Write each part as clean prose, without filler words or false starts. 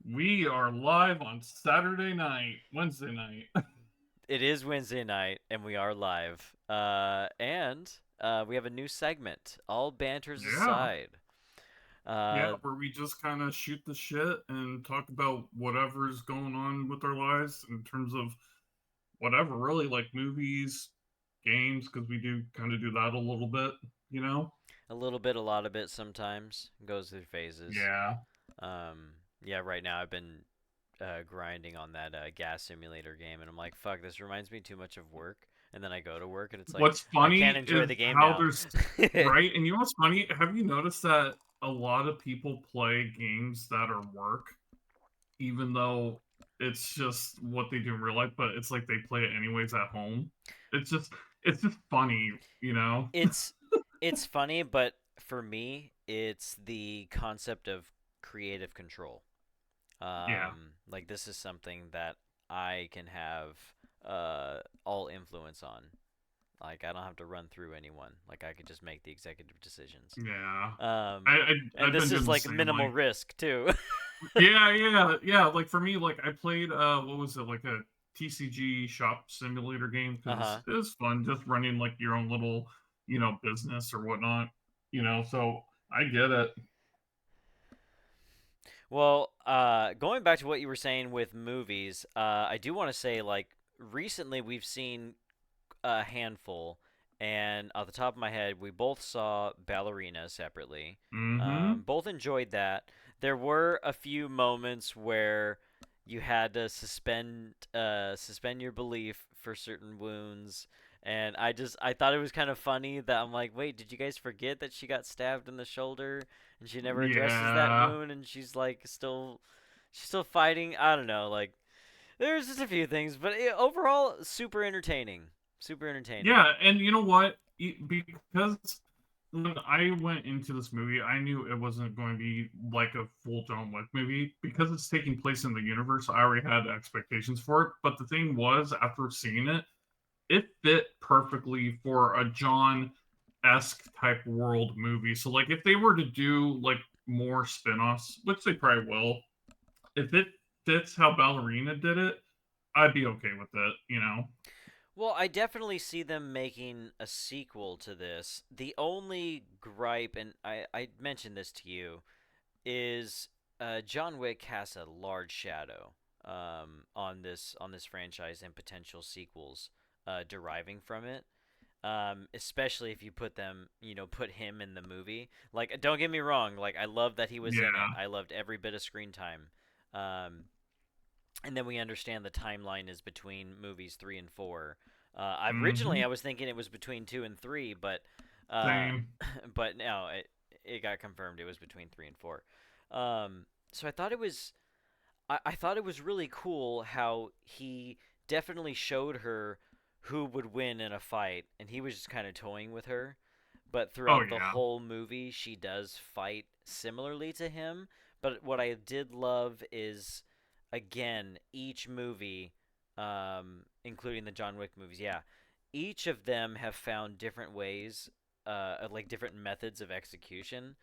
We are live on Saturday night, Wednesday night. It is Wednesday night, and we are live. And we have a new segment, All Banters Yeah. Aside. Yeah, Uh, where we just kind of shoot the shit and talk about whatever's going on with our lives in terms of whatever, really, like movies, games, because we do kind of do that a little bit, you know? a little bit, a lot of it sometimes. Goes through phases. Yeah. Um, yeah, right now I've been grinding on that gas simulator game, and I'm like, fuck, this reminds me too much of work. And then I go to work, and it's like, What's I can't funny enjoy is the game how now. there's, right? And you know what's funny? Have you noticed that a lot of people play games that are work even though it's just what they do in real life, but it's like they play it anyways at home. It's just it's just funny, you know? it's it's funny, but for me, it's the concept of creative control. Yeah. Like this is something that I can have all influence on. Like I don't have to run through anyone. Like I could just make the executive decisions. Yeah. Um, I and I've been this doing is the like same minimal like risk too. yeah, like for me like I played what was it like a TCG shop simulator game Uh cuz huh. it was fun just running like your own little, business or whatnot, so I get it. Well, going back to what you were saying with movies, I do want to say like recently we've seen a handful, and off the top of my head, we both saw Ballerina separately. Mhm. Both enjoyed that. There were a few moments where you had to suspend your belief for certain wounds, and I thought it was kind of funny that I'm like, wait, did you guys forget that she got stabbed in the shoulder and she never addresses that Yeah. wound and she's still fighting? I don't know, like there's just a few things, but overall, super entertaining. Super entertaining. Yeah, and you know what? Because when I went into this movie, I knew it wasn't going to be like a full John Wick movie because it's taking place in the universe. I already had expectations for it, but the thing was, after seeing it, it fit perfectly for a John esque type world movie. So, like, if they were to do like more spin-offs, which they probably will, if it fits how Ballerina did it, I'd be okay with it. Well, I definitely see them making a sequel to this. The only gripe, and I mentioned this to you, is John Wick casts a large shadow on this franchise and potential sequels deriving from it. Especially if you put him in the movie. Like, don't get me wrong. Like, I love that he was in it. Yeah. I loved every bit of screen time. Um, and then we understand the timeline is between movies 3 and 4. Originally Mm-hmm. I was thinking it was between 2 and 3, but uh, Same. but no, it got confirmed it was between 3 and 4. So I thought it was really cool how he definitely showed her who would win in a fight, and he was just kind of toying with her. But Oh throughout the yeah. whole movie, she does fight similarly to him. But what I did love is, again, each movie, including the John Wick movies, yeah, each of them have found different ways, like different methods of execution.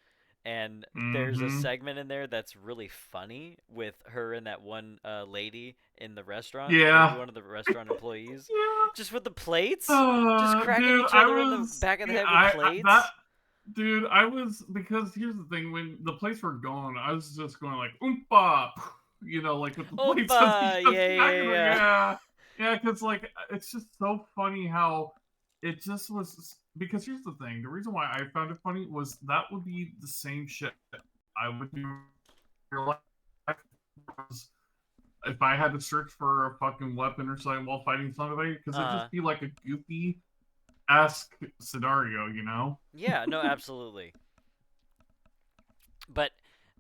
And there's a Mm-hmm. segment in there that's really funny with her and that one lady in the restaurant, Yeah. one of the restaurant employees, Yeah. just with the plates, just cracking Dude, each other in the back of the yeah, head with that plates. dude, I was because here's the thing, when the plates were gone, I was just going like oompa, like with the plates at the, Opa! at the Yeah, back yeah, of the yeah. yeah. Yeah, because like it's just so funny how it just was because here's the thing, the reason why I found it funny was that would be the same shit I would do in real life if I had to search for a fucking weapon or something while fighting somebody, because it'd Uh, just be like a goofy esque scenario. yeah, no, absolutely. But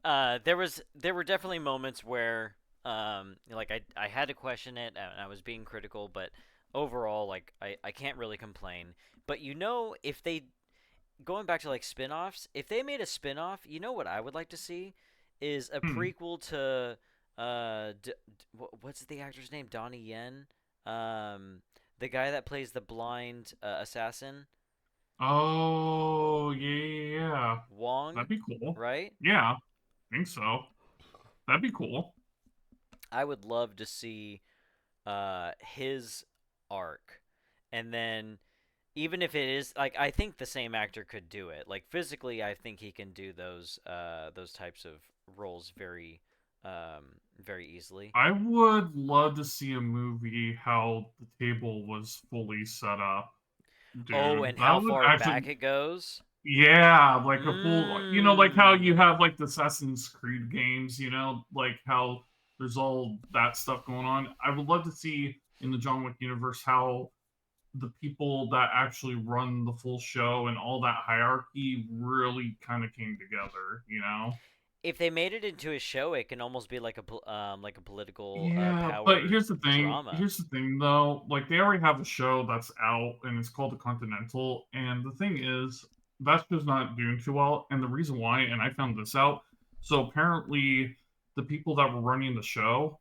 there were definitely moments where like I had to question it and I was being critical, but overall like I can't really complain. But if they going back to like spin-offs, if they made a spin-off, what I would like to see is a Hmm. prequel to what's the actor's name? Donnie Yen, the guy that plays the blind assassin, Oh, yeah. Wong, That'd be cool. right? Yeah, I think so. That'd be cool. I would love to see his arc, and then even if it is like I think the same actor could do it. Like physically, I think he can do those types of roles very easily. I would love to see a movie how the table was fully set up, Oh, dude. and That how would far actually, back it goes. yeah, like a full, like how you Mmm. have like the Assassin's Creed games, like how there's all that stuff going on. I would love to see in the John Wick universe how the people that actually run the full show and all that hierarchy really kind of came together. If they made it into a show, it can almost be like a political Yeah, but power here's the thing. drama. Here's the thing, though. Like, they already have a show that's out, and it's called The Continental. And the thing is, that show's not doing too well. And the reason why, and I found this out, so apparently, the people that were running the show,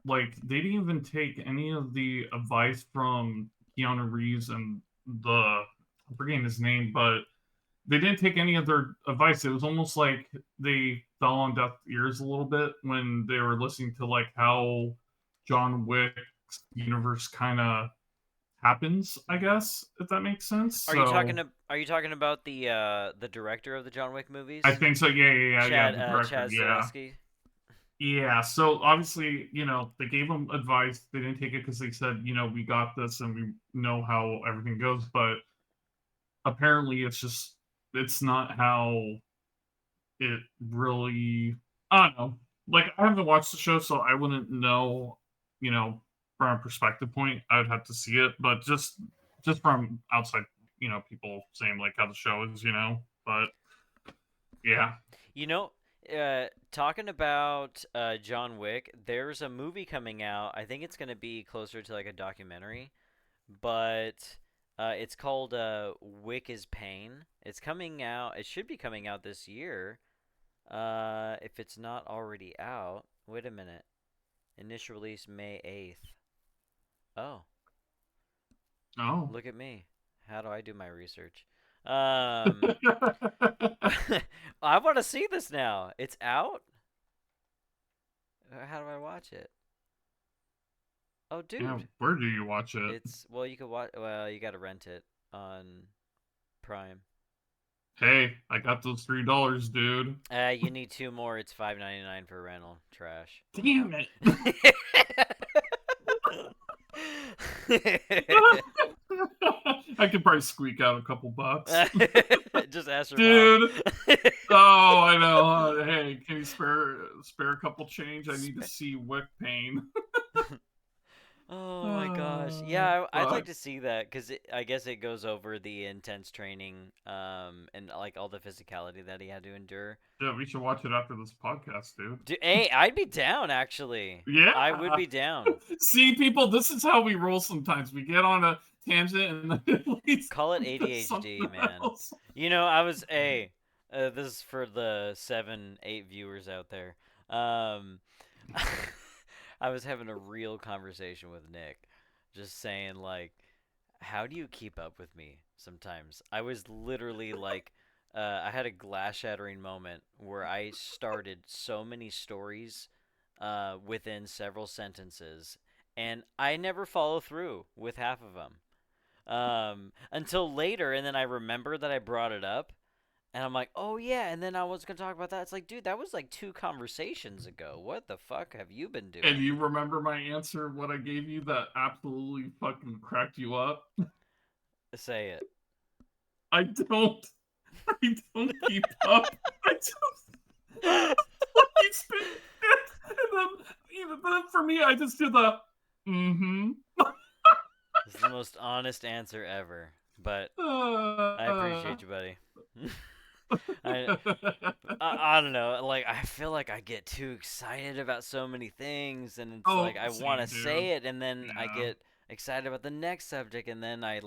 like, they didn't even take any of the advice from Keanu Reeves and I'm forgetting his name, but they didn't take any of their advice. It was almost like they fell on deaf ears a little bit when they were listening to like how John Wick's universe kind of happens, I Hmm. guess, if that makes sense. Are you talking? So Are you talking about the director of the John Wick I movies, think so. Yeah, yeah, yeah, yeah. The director. Chad Yeah, Zdarsky? yeah. So obviously, they gave them advice. They didn't take it because they said, we got this and we know how everything goes. But apparently, it's not how it really, I don't know. Like, I haven't watched the show, so I wouldn't know, you know, from a perspective point. I would have to see it, but just from outside, people saying like how the show is. But yeah. You know, talking about John Wick, there's a movie coming out. I think it's gonna be closer to like a documentary, but it's called Wick is Pain. It's coming out. It should be coming out this year. If it's not already out. Wait a minute. Initial release May 8th. Oh, Oh. look at me. How do I do my research? Um, I want to see this now. It's out? How do I watch it? Oh, Yeah, dude. where do you watch it? It's well, you could watch. Well, you got to rent it on Prime. Hey, I got those $3, dude. You need two more. It's $5.99 for rental. Trash. Damn it. I could probably squeak out a couple bucks. Just ask your mom. Dude. Oh, I know. Hey, can you spare a couple change? I need to see Wick Pain. Oh my gosh. Yeah, I'd like Fuck. to see that because I guess it goes over the intense training, and like all the physicality that he had to endure. Yeah, we should watch it after this podcast, dude. Hey, I'd be down actually. I would Yeah. be down. See, people, this is how we roll sometimes. We get on a tangent and then it leads Call it to something ADHD, man. else. I was this is for the 7, 8 viewers out there. Um, I was having a real conversation with Nick, just saying like, how do you keep up with me? Sometimes I was literally like, I had a glass shattering moment where I started so many stories, within several sentences, and I never follow through with half of them. Until later, and then I remember that I brought it up, and I'm like, oh yeah, and then I was gonna talk about that. It's like, dude, that was like 2 conversations ago. What the fuck have you been And doing? you remember my answer, what I gave you that absolutely fucking cracked you up? Say it. I don't. I don't keep up. I just like spin it. And then, even then for me, I just do the mm-hmm. This is the most honest answer ever, but I Uh, appreciate you, buddy. I, I don't know. Like I feel like I get too excited about so many things, and it's like oh, I want to same, dude. say it, and then I Yeah. get excited about the next subject, and then I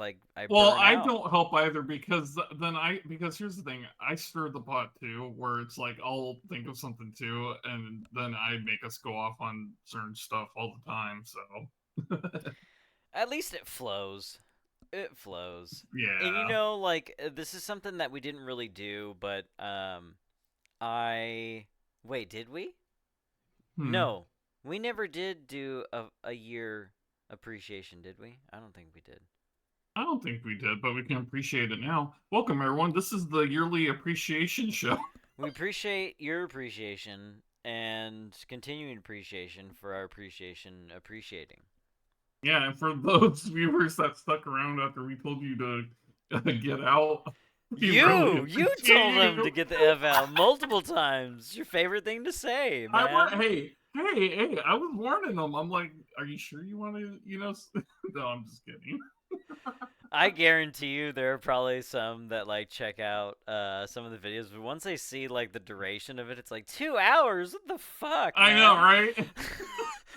Well, burn I out. don't help either because here's the thing, I stir the pot too, where it's like I'll think of something too, and then I make us go off on certain stuff all the time. So At least it flows. It flows. And yeah. like this is something that we didn't really do, but I wait, did we? Hmm. No. We never did do a year appreciation, did we? I don't think we did. I don't think we did, but we can appreciate it now. Welcome, everyone. This is the yearly appreciation show. We appreciate your appreciation and continuing appreciation for our appreciation appreciating. Yeah, and for those viewers that stuck around after we told you to get out, we really You appreciate told them to you. get the F out multiple times. Your favorite thing to say, man. Hey, I was warning them. I'm like, are you sure you want to, no, I'm just kidding. I guarantee you there are probably some that like check out some of the videos, but once they see like the duration of it, it's like 2 hours. What the fuck, I know, man? right?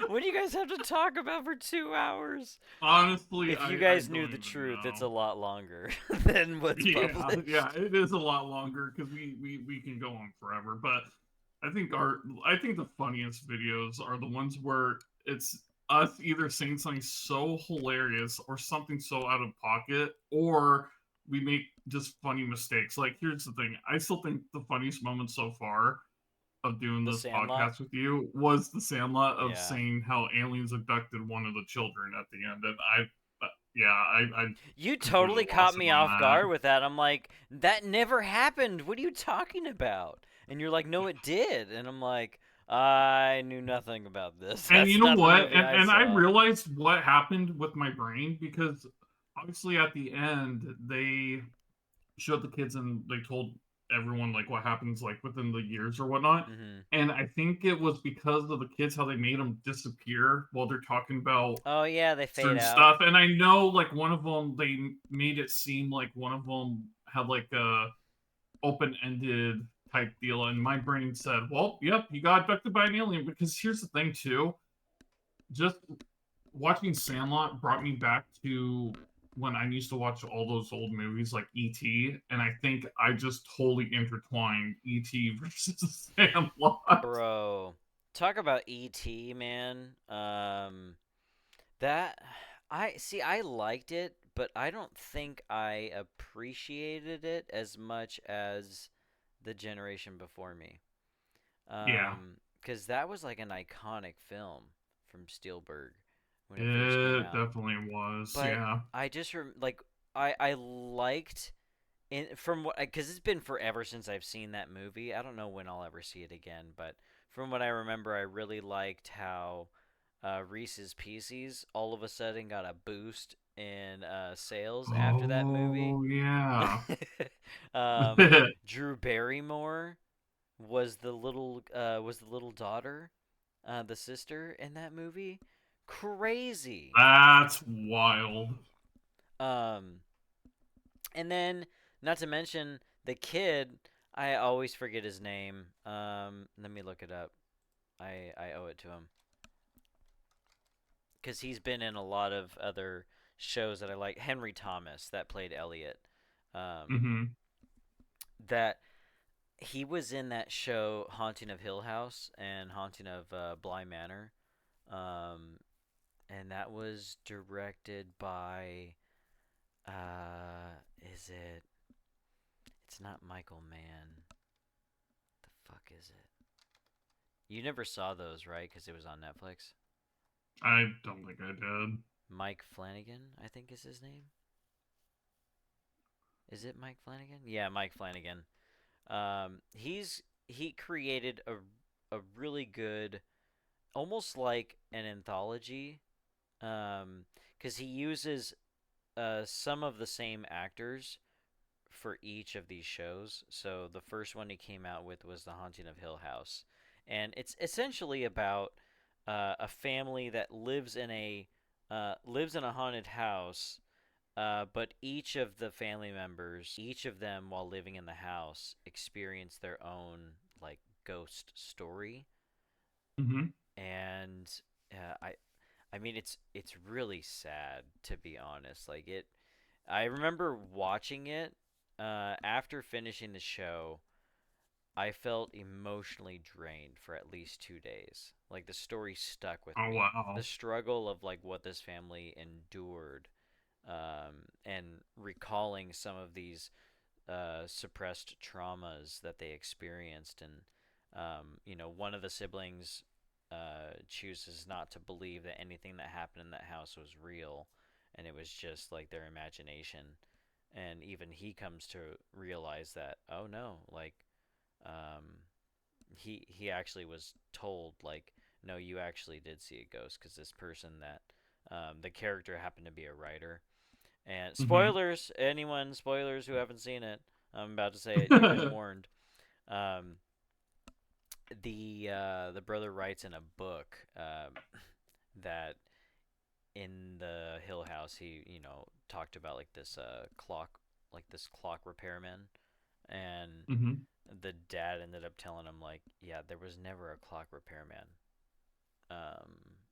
What do you guys have to talk about for 2 hours? Honestly, If you I guys knew don't the even truth, it's know. a lot longer than what's Yeah, published. it is a lot longer because we can go on forever. But I think the funniest videos are the ones where it's us either saying something so hilarious or something so out of pocket, or we make just funny mistakes. Like here's the thing, I still think the funniest moment so far of doing The this Sandlot? podcast with you was the Sandlot of Yeah. saying how aliens abducted one of the children at the end, and yeah, I You completely totally caught lost it me on off that. guard with that. I'm like, that never happened. What are you talking about? And you're like, no, it did. And I'm like, I knew nothing about this. And you That's know not the what? movie I And I saw. realized what happened with my brain because obviously at the end they showed the kids and they told everyone like what happens like within the years or whatnot. Hmm. And I think it was because of the kids how they made them disappear while they're talking about Oh, yeah, they fade certain out. stuff. And I know like one of them they made it seem like one of them had like a open ended type deal, and my brain said, "Well, yep, he got abducted by an alien." Because here's the thing too, just watching Sandlot brought me back to when I used to watch all those old movies like E.T., and I think I just totally intertwined E.T. versus Sandlot. Bro, talk about E.T., man. That I see I liked it, but I don't think I appreciated it as much as the generation before me. Yeah, Cuz that was like an iconic film from Spielberg when it first came it out. definitely was. But Yeah. I just like I liked in from what because it's been forever since I've seen that movie. I don't know when I'll ever see it again, but from what I remember, I really liked how Reese's Pieces all of a sudden got a boost in sales after that movie. Oh, yeah. um, Drew Barrymore was the little daughter, the sister in that movie. Crazy. That's wild. Um, and then not to mention the kid. I always forget his name. Let me look it up. I owe it to him because he's been in a lot of other shows that I like. Henry Thomas that played Elliot. Um, Hmm. that he was in that show Haunting of Hill House and Haunting of Bly Manor. Um, and that was directed by is it? It's not Michael Mann. The fuck is it? You never saw those, right? Because it was on Netflix. I don't think I did. Mike Flanagan, I think is his name. Is it Mike Flanagan? Yeah, Mike Flanagan. He created a really good, almost like an anthology, because he uses some of the same actors for each of these shows. So the first one he came out with was The Haunting of Hill House, and it's essentially about a family that lives in a haunted house. But each of the family members, each of them while living in the house, experience their own like ghost story, Hmm. and I mean it's really sad to be honest. Like it, I remember watching it after finishing the show. I felt emotionally drained for at least 2 days. Like the story stuck with Oh, me. The wow. struggle of like what this family endured, and recalling some of these suppressed traumas that they experienced, and one of the siblings chooses not to believe that anything that happened in that house was real, and it was just like their imagination. And even he comes to realize that, oh no, like, um, he actually was told, like, no, you actually did see a ghost, because this person that, the character happened to be a writer. And Mm-hmm. spoilers, anyone, spoilers who haven't seen it, I'm about to say it, you've been warned. Um, the brother writes in a book, that in the Hill House he, talked about like this clock repairman, and Mm-hmm. the dad ended up telling him, like, yeah, there was never a clock repairman.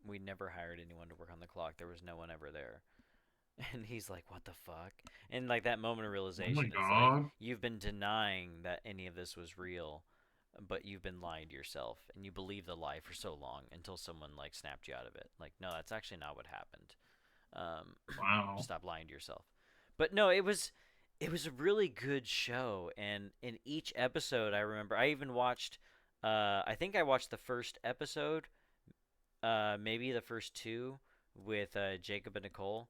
We never hired anyone to work on the clock. There was no one ever there. And he's like, what the fuck? And like that moment of Oh my realization, it's like, god. you've been denying that any of this was real, but you've been lying to yourself, and you believed the lie for so long until someone like snapped you out of it. Like, no, that's actually not what happened. Wow. Stop lying to yourself. But no, it was a really good show, and in each episode, I remember I even watched. I think I watched the first episode, maybe the first two, with Jacob and Nicole,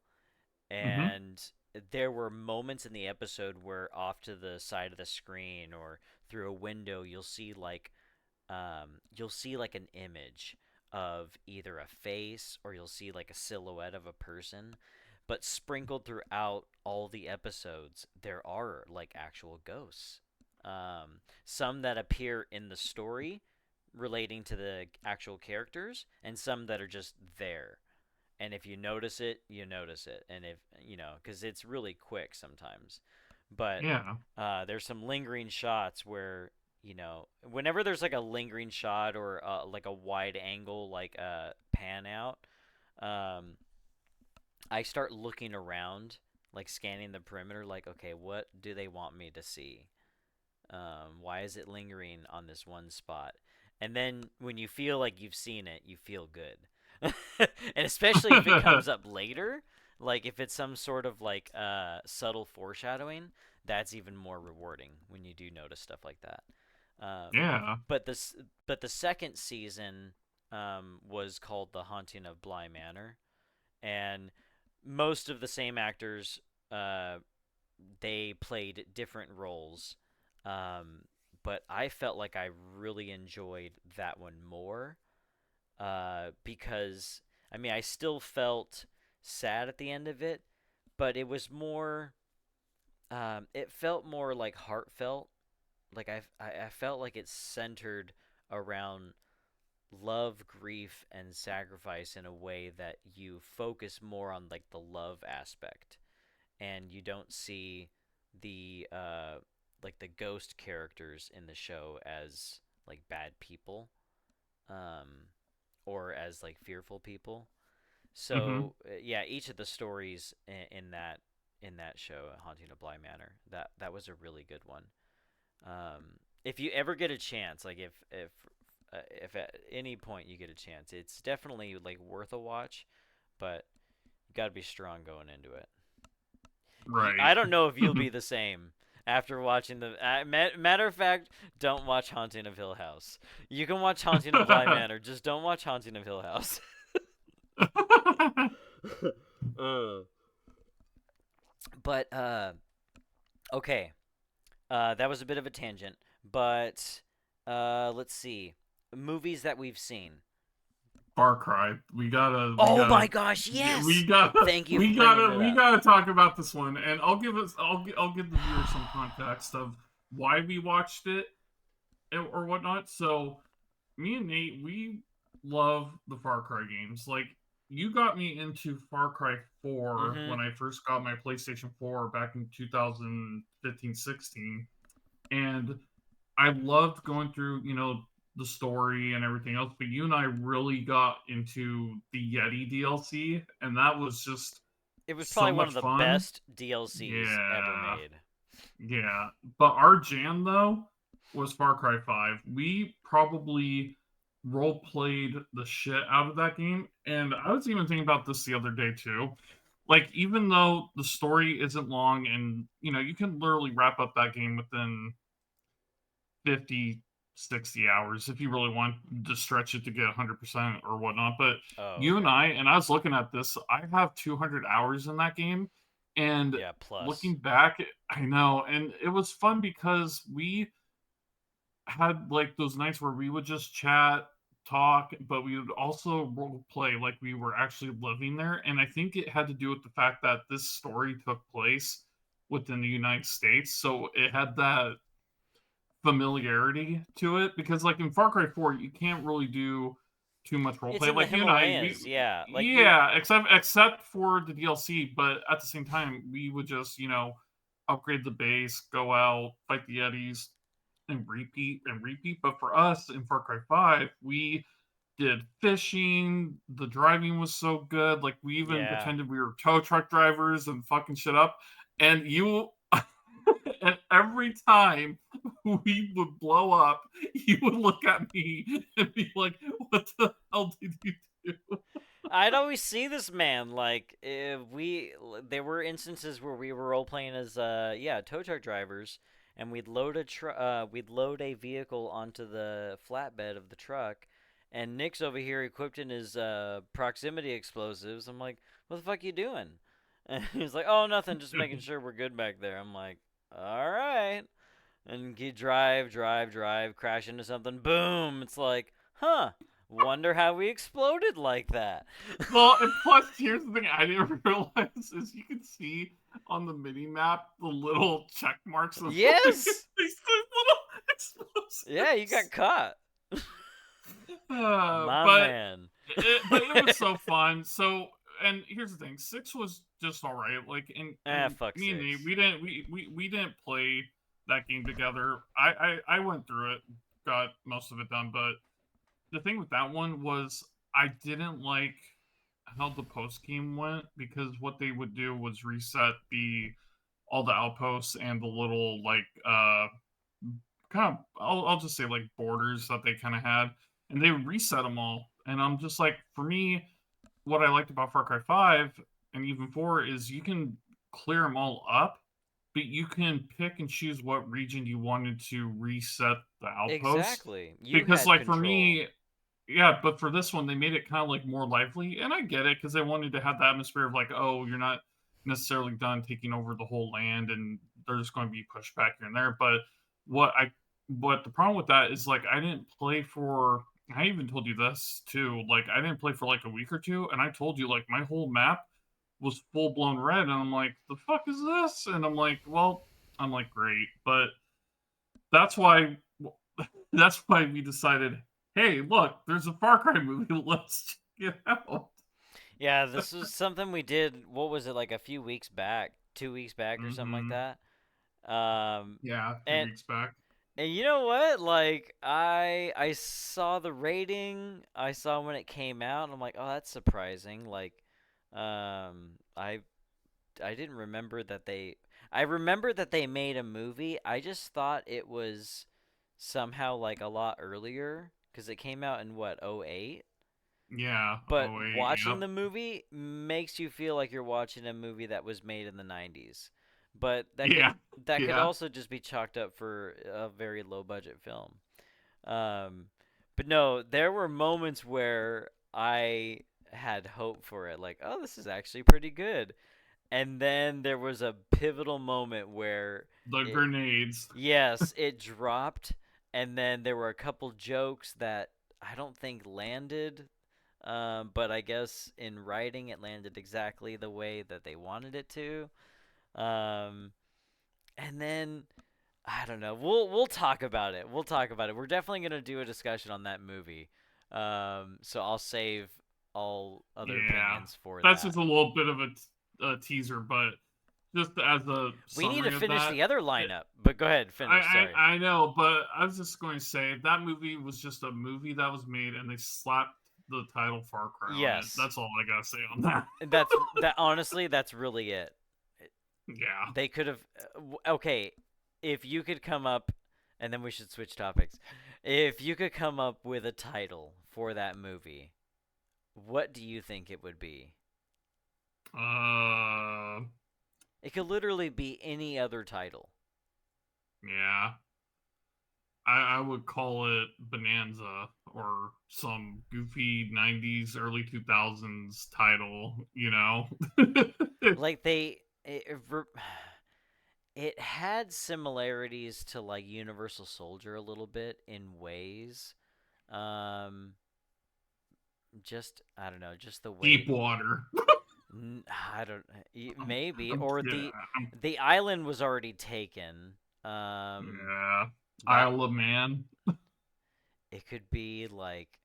Mm-hmm. and there were moments in the episode where off to the side of the screen or through a window you'll see like an image of either a face, or you'll see like a silhouette of a person, but sprinkled throughout all the episodes there are like actual ghosts, some that appear in the story relating to the actual characters, and some that are just there, and if you notice it, you notice it. And if because it's really quick sometimes, but Yeah. there's some lingering shots where, whenever there's like a lingering shot, or like a wide angle, like pan out, um, I start looking around, like scanning the perimeter, like, okay, what do they want me to see? Why is it lingering on this one spot? And then when you feel like you've seen it, you feel good. And especially if it comes up later, like if it's some sort of like subtle foreshadowing, that's even more rewarding when you do notice stuff like that. Um, Yeah. but the second season was called The Haunting of Bly Manor, and most of the same actors, uh, they played different roles. Um, but I felt like I really enjoyed that one more, because, I mean, I still felt sad at the end of it, but it was more. It felt more like heartfelt. Like I felt like it's centered around love, grief, and sacrifice in a way that you focus more on like the love aspect, and you don't see the like the ghost characters in the show as like bad people, um or as like fearful people. Mm-hmm. So yeah, each of the stories in that show, Haunting of Bly Manor, that was a really good one. If you ever get a chance, like if at any point you get a chance, it's definitely like worth a watch, but you got to be strong going into it. Right. I don't know if you'll be the same after watching the. Matter of fact, don't watch Haunting of Hill House. You can watch Haunting of Bly Manor, just don't watch Haunting of Hill House. uh. But okay, that was a bit of a tangent, but let's see, movies that we've seen. Far Cry. We Oh my gotta, gosh, we yes! gotta, Thank you for bringing it we up. gotta talk about this one. And I'll give the viewers some context of why we watched it or whatnot. So, me and Nate, we love the Far Cry games. Like, you got me into Far Cry 4 Mm-hmm. when I first got my PlayStation 4 back in 2015, 16. And I loved going through, the story and everything else, but you and I really got into the Yeti DLC, and that was just It was so probably one much of the fun. best DLCs ever Yeah, made. yeah. But our jam though was Far Cry 5. We probably role played the shit out of that game, and I was even thinking about this the other day too. Like, even though the story isn't long, and you can literally wrap up that game within 50, 60 hours if you really want to stretch it to get 100% or whatnot. But Oh, you okay. and I was looking at this, I have 200 hours in that game. And Yeah, plus. looking back, I know, and it was fun because we had like those nights where we would just chat, talk, but we would also role play like we were actually living there. And I think it had to do with the fact that this story took place within the United States. So it had that familiarity to it because like in Far Cry 4 you can't really do too much role It's play in the like you and I we Himalayas, yeah. Like you yeah except for the DLC, but at the same time we would just upgrade the base, go out, fight the Yetis, and repeat. But for us in Far Cry 5 we did fishing. The driving was so good, like we even yeah. pretended we were tow truck drivers and fucking shit up. And you and every time we would blow up, you would look at me and be like, "What the hell did you do?" I'd always see this man like if we there were instances where we were role playing as yeah, tow truck drivers and we'd load a vehicle onto the flatbed of the truck and Nick's over here equipped in his proximity explosives. I'm like, "What the fuck you doing?" And he's like, "Oh, nothing, just making sure we're good back there." I'm like, "All right." And you drive, crash into something, boom. It's like, "Huh. Wonder how we exploded like that." Well, and plus, here's the thing I didn't realize is you can see on the mini map the little check marks of like Yes. these little Yeah, you got explosives. caught. My But man. but it was so fun. So, and here's the thing: six was just all right. Like, Ah, and fuck me and Nate, six. we didn't play that game together. I went through it, got most of it done. But the thing with that one was I didn't like how the post game went because what they would do was reset the all the outposts and the little like kind of I'll just say like borders that they kind of had, and they would reset them all. And I'm just like, for me, what I liked about Far Cry 5 and even 4 is you can clear them all up, but you can pick and choose what region you wanted to reset the outpost. Exactly. You Because had like for control. me, yeah, but for this one, they made it kind of like more lively, and I get it because they wanted to have the atmosphere of like, oh, you're not necessarily done taking over the whole land, and there's going to be pushback here and there. But what I, but the problem with that is like I didn't play for. I even told you this too. Like I didn't play for like a week or two, and I told you like my whole map was full blown red, and I'm like, the fuck is this? And I'm like, well, I'm like, great, but that's why that's why we decided, hey, look, there's a Far Cry movie. Let's check it out. Yeah, this was something we did. What was it, like a few weeks back, 2 weeks back, or something like Mm-hmm. that? Um, Yeah, a few and weeks back. and you know what? Like I saw the rating. I saw when it came out. And I'm like, oh, that's surprising. Like, I didn't remember that they. I remember that they made a movie. I just thought it was somehow like a lot earlier because it came out in what, '08. Yeah. But Oh wait. watching Yep. the movie makes you feel like you're watching a movie that was made in the '90s. But Yeah. that could Yeah. also just be chalked up for a very low budget film. Um, but no, there were moments where I had hope for it, like, oh, this is actually pretty good. And then there was a pivotal moment where The it, grenades. yes, it dropped, and then there were a couple jokes that I don't think landed, but I guess in writing it landed exactly the way that they wanted it to. Um, and then I don't know. We'll talk about it. We'll talk about it. We're definitely gonna do a discussion on that movie. So I'll save all other Yeah. opinions for That's that. just a little bit of a teaser, but just as a We need to summary of finish that, the other it, lineup, but go ahead, I, finish. Sorry. I know, but I was just going to say that movie was just a movie that was made, and they slapped the title Far Cry on it. Yes, That's all I gotta say on that. that. Honestly, that's really it. Yeah. They could have. Okay, if you could come up, and then we should switch topics. If you could come up with a title for that movie, what do you think it would be? Uh. It could literally be any other title. Yeah. I would call it Bonanza or some goofy 90s, early 2000s title, you know? Like it had similarities to like Universal Soldier a little bit in ways. Um, just I don't know, just the way Deep water. I don't maybe or Yeah, the island was already taken. Um, yeah. that Isle of Man. it could be like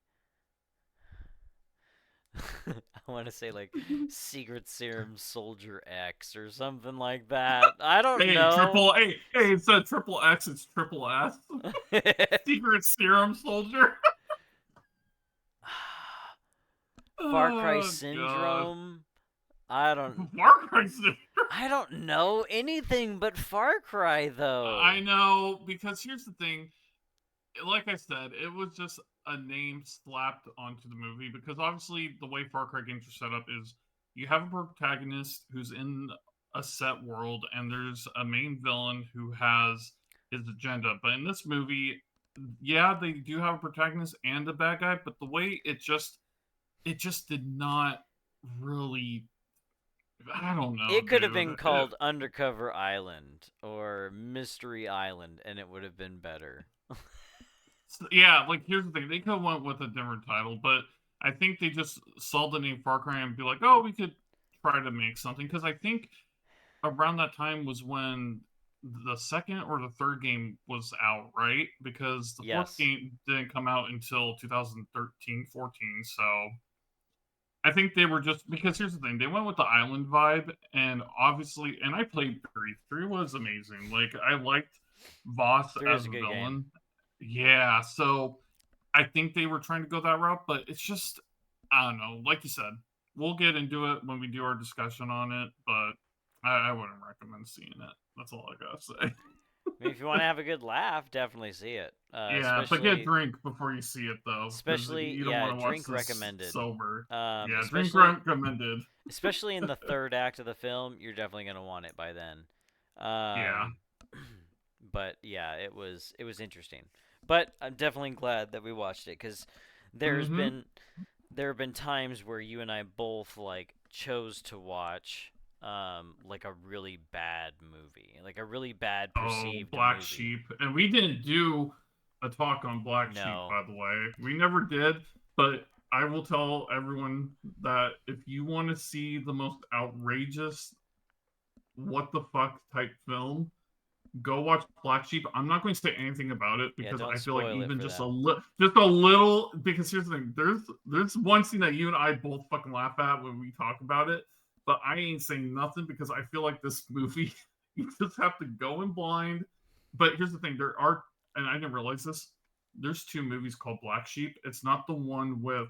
I want to say like Secret Serum Soldier X or something like that. I don't Hey, know. instead of triple X, it's triple S. Secret Serum Soldier. Far Cry Oh god. Syndrome. I don't Far Cry. I don't know anything but Far Cry I though. know, because here's the thing. Like I said, it was just a name slapped onto the movie because obviously the way Far Cry games are set up is you have a protagonist who's in a set world and there's a main villain who has his agenda. But in this movie, yeah, they do have a protagonist and a bad guy, but the way it just did not really, I don't know, It could have dude. been called Undercover Island or Mystery Island and it would have been better. Yeah, like here's the thing: they could have went with a different title, but I think they just saw the name Far Cry and be like, "Oh, we could try to make something." Because I think around that time was when the second or the third game was out, right? Because the fourth Yes. game didn't come out until 2013, 14. So I think they were just because here's the thing: they went with the island vibe, and obviously, and I played three. Three was amazing. Like I liked Voss 3 is as a a good game. villain. Yeah, so I think they were trying to go that route, but it's just I don't know. Like you said, we'll get into it when we do our discussion on it, but I wouldn't recommend seeing it. That's all I gotta say. I mean, if you want to have a good laugh, definitely see it. Yeah, but get drink before you see it though, because you don't Yeah, want to watch drink this recommended. sober. Um, Yeah, drink especially recommended. especially in the third act of the film, you're definitely gonna want it by then. Yeah. Um, but yeah, it was interesting. But I'm definitely glad that we watched it because there's Mm-hmm. been there have been times where you and I both like chose to watch like a really bad movie, like a really bad Oh, perceived Black movie. Sheep, and we didn't do a talk on Black Sheep, No, by the way. We never did, but I will tell everyone that if you want to see the most outrageous, what the fuck type film, go watch Black Sheep. I'm not going to say anything about it yeah, because don't I feel like spoil it even for just a them. just a little. Because here's the thing: there's one scene that you and I both fucking laugh at when we talk about it, but I ain't saying nothing because I feel like this movie you just have to go in blind. But here's the thing: there are, and I didn't realize this. There's two movies called Black Sheep. It's not the one with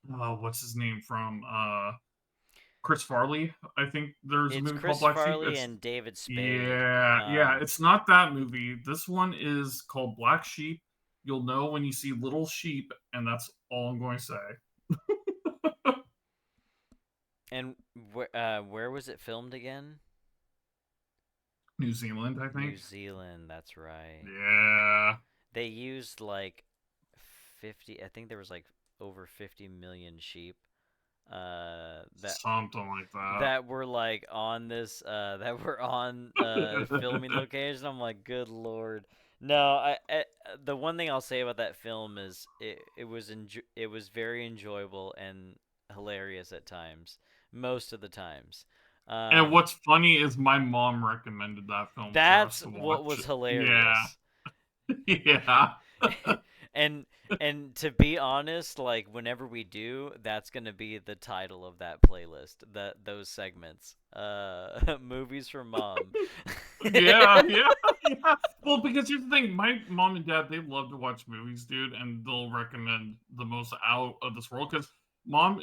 what's his name from Chris Farley. I think there's a It's movie called Chris Black Sheep. Farley It's and David Spade. yeah. It's not that movie. This one is called Black Sheep. You'll know when you see little sheep, and that's all I'm going to say. And where was it filmed again? New Zealand, I New think. Zealand. That's right. Yeah, They used like 50. I think there was like over 50 million sheep. That something like that. that were like on this that were on filming location. I'm like, good lord. No, the one thing I'll say about that film is it was very enjoyable and hilarious at times, most of the times. And Um, what's funny is my mom recommended that film for us that's to what watch. was Yeah, hilarious. yeah. and to be honest, like whenever we do, that's gonna be the title of that playlist. That those segments, movies from mom. Yeah, yeah, yeah. Well, because here's the thing, my mom and dad, they love to watch movies, dude, and they'll recommend the most out of this world. Because mom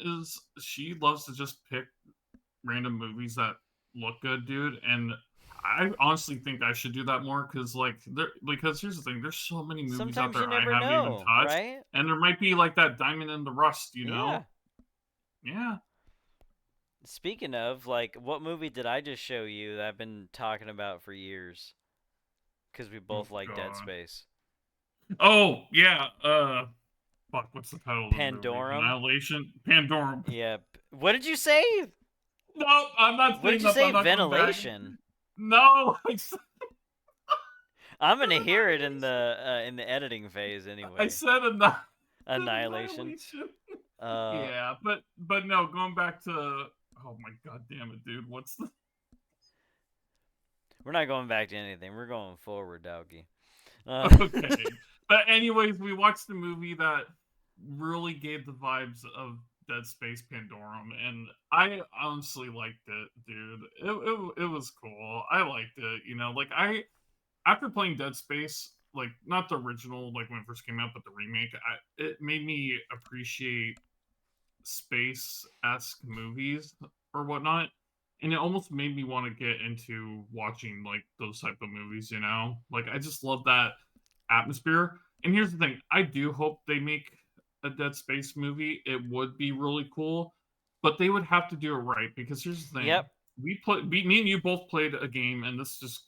she loves to just pick random movies that look good, dude. And I honestly think I should do that more because, because here's the thing, there's so many movies out Sometimes you there I never haven't even know, touched, right? and there might be like that diamond in the rust, you Yeah. know? Yeah. Speaking of, like, what movie did I just show you that I've been talking about for years? because we Oh both like Dead God. Space. Oh yeah. Fuck. What's the title of the movie? Pandorum. Annihilation. Pandorum. Yep. What did you say? No, I'm not What did saying you that. say? I'm not going back. Ventilation. No, I'm gonna hear it annihilation. in the editing phase I anyway. said Annihilation. annihilation. Uh, Yeah, but no, going back to oh my god damn it, dude. What's the we're not going back to anything. We're going forward, doggy. okay? But anyways, we watched the movie that really gave the vibes of Dead Space Pandorum, and I honestly liked it, dude. It was cool. I liked it. You know, like I after playing Dead Space, like not the original, like when it first came out, but the remake, it made me appreciate space esque movies or whatnot, and it almost made me want to get into watching like those type of movies. You know, like I just love that atmosphere. And here's the thing: I do hope they make a Dead Space movie. It would be really cool, but they would have to do it right because here's the thing: yep. me and you both played a game, and this just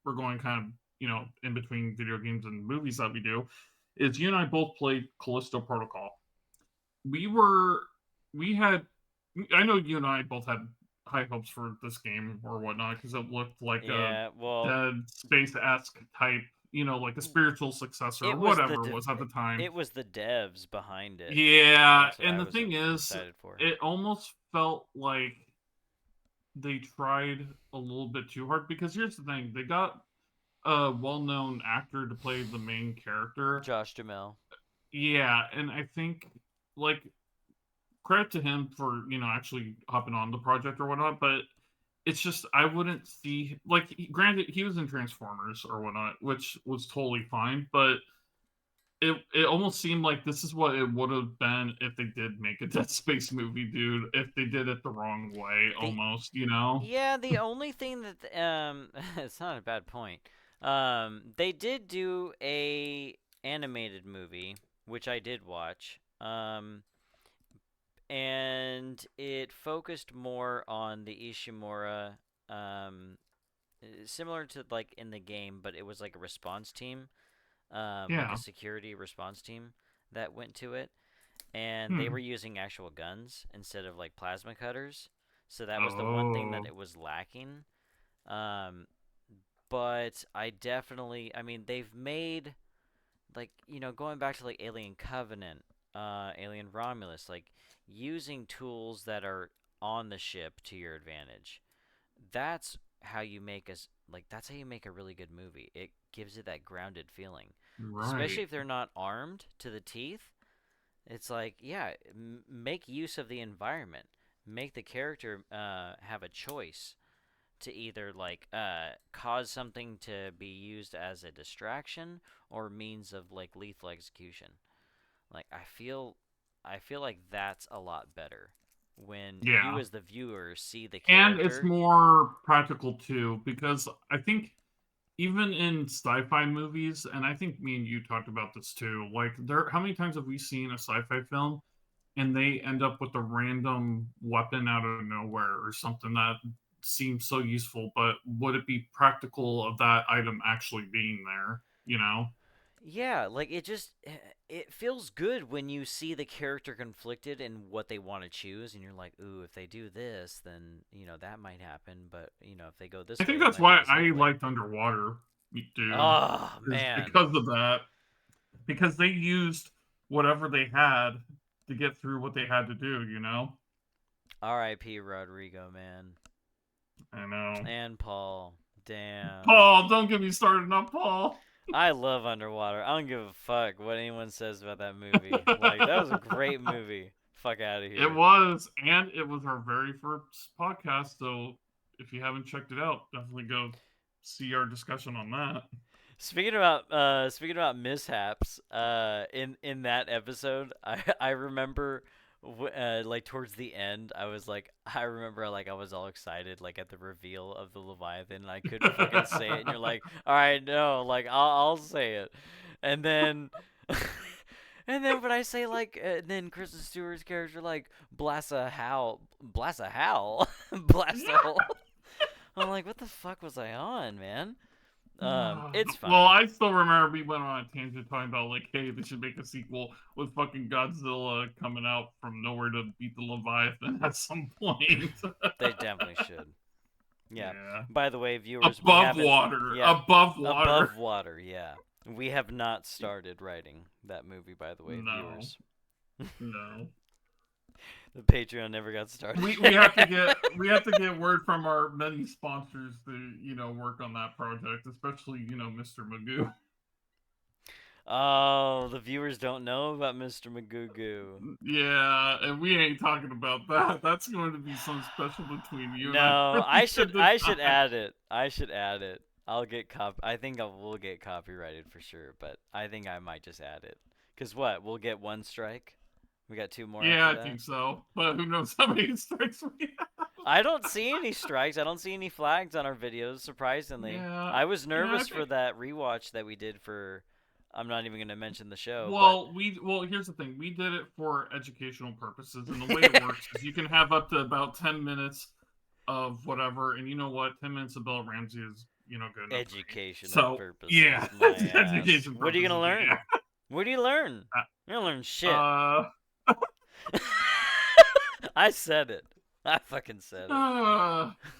we're going kind of in between video games and movies that we do. Is you and I both played Callisto Protocol. We were we had I know you and I both had high hopes for this game or whatnot because it looked like a Yeah. Well, Dead Space esque type, like a spiritual successor or it was whatever it was at the time. it was the devs behind it. Yeah, That's what and I the was thing is, excited for. it almost felt like they tried a little bit too hard because here's the thing: they got a well-known actor to play the main character. Josh Jamel. Yeah, and I think like credit to him for actually hopping on the project or whatnot, but it's just I wouldn't see like granted he was in Transformers or whatnot, which was totally fine, but it almost seemed like this is what it would have been if they did make a Dead Space movie, dude. If they did it the wrong way, The almost, you know. Yeah, the only thing that it's not a bad point. They did do a animated movie, which I did watch. And it focused more on the Ishimura, similar to like in the game, but it was like a response team, like a Yeah. security response team that went to it, and they were Hmm. using actual guns instead of like plasma cutters. So that was the one thing that Oh. it was lacking. Um, but I mean, they've made like going back to like Alien Covenant, Alien Romulus, like using tools that are on the ship to your advantage. That's how you make us like that's how you make a really good movie. It gives it that grounded feeling, especially Right. if they're not armed to the teeth. It's like, yeah, make use of the environment. Make the character have a choice to either like cause something to be used as a distraction or means of like lethal execution. Like I feel like that's a lot better when you Yeah. as the viewer see the And it's character. more practical too because I think even in sci-fi movies, and I think me and you talked about this too, like how many times have we seen a sci-fi film and they end up with a random weapon out of nowhere or something that seems so useful, but would it be practical of that item actually being there, you know? Yeah, like it feels good when you see the character conflicted in what they want to choose and you're like, "Ooh, if they do this, then, that might happen, but, if they go I this think way, it that's might be why the I safe way." liked Underwater, dude, Oh, is man. because of that. Because they used whatever they had to get through what they had to do, you know? R.I.P. Rodrigo, man. I know. And Paul. Damn. Paul, don't get me started on Paul. I love Underwater. I don't give a fuck what anyone says about that movie. Like, that was a great movie. Fuck out of It here. was, and it was our very first podcast. So if you haven't checked it out, definitely go see our discussion on that. Speaking about mishaps, in that episode, I remember like towards the end, I remember like I was all excited like at the reveal of the Leviathan and I couldn't fucking say it and you're like, "All right, no, like I'll say it." And then and then when I say like then Kristen Stewart's character like blast a howl, blast a hole. I'm like, "What the fuck was I on, man?" It's Well, fine. I still remember we went on a tangent talking about like, hey, they should make a sequel with fucking Godzilla coming out from nowhere to beat the Leviathan at some point. They definitely should. Yeah. Yeah. By the way, viewers, we Above haven't. water. Yeah. Above water. Above water. Yeah. We have not started writing that movie. By the way, No. viewers. No. The Patreon never got started. We have to get word from our many sponsors to work on that project, especially Mr. Magoo. Oh, the viewers don't know about Mr. Magoo. Yeah, and we ain't talking about that. That's going to be some special between you and I for No, the I should end of I should time. add it. I should add it. I'll get I think I will get copyrighted for sure, but I think I might just add it. Cause what? We'll get one strike. We got two more Yeah, after I that. think so. But who knows how many strikes we have? I don't see any strikes. I don't see any flags on our videos. Surprisingly, Yeah, I was yeah. I nervous for think. that rewatch that we did for. I'm not even gonna mention the show, but Well, here's the thing. We did it for educational purposes, and the way it works is you can have up to about 10 minutes of whatever, and you know what? 10 minutes of Bella Ramsey is good enough for me. educational So yeah, purposes, my ass. education What are you gonna purposes. learn? What do you learn? You don't learn Yeah. shit. I said it. I fucking said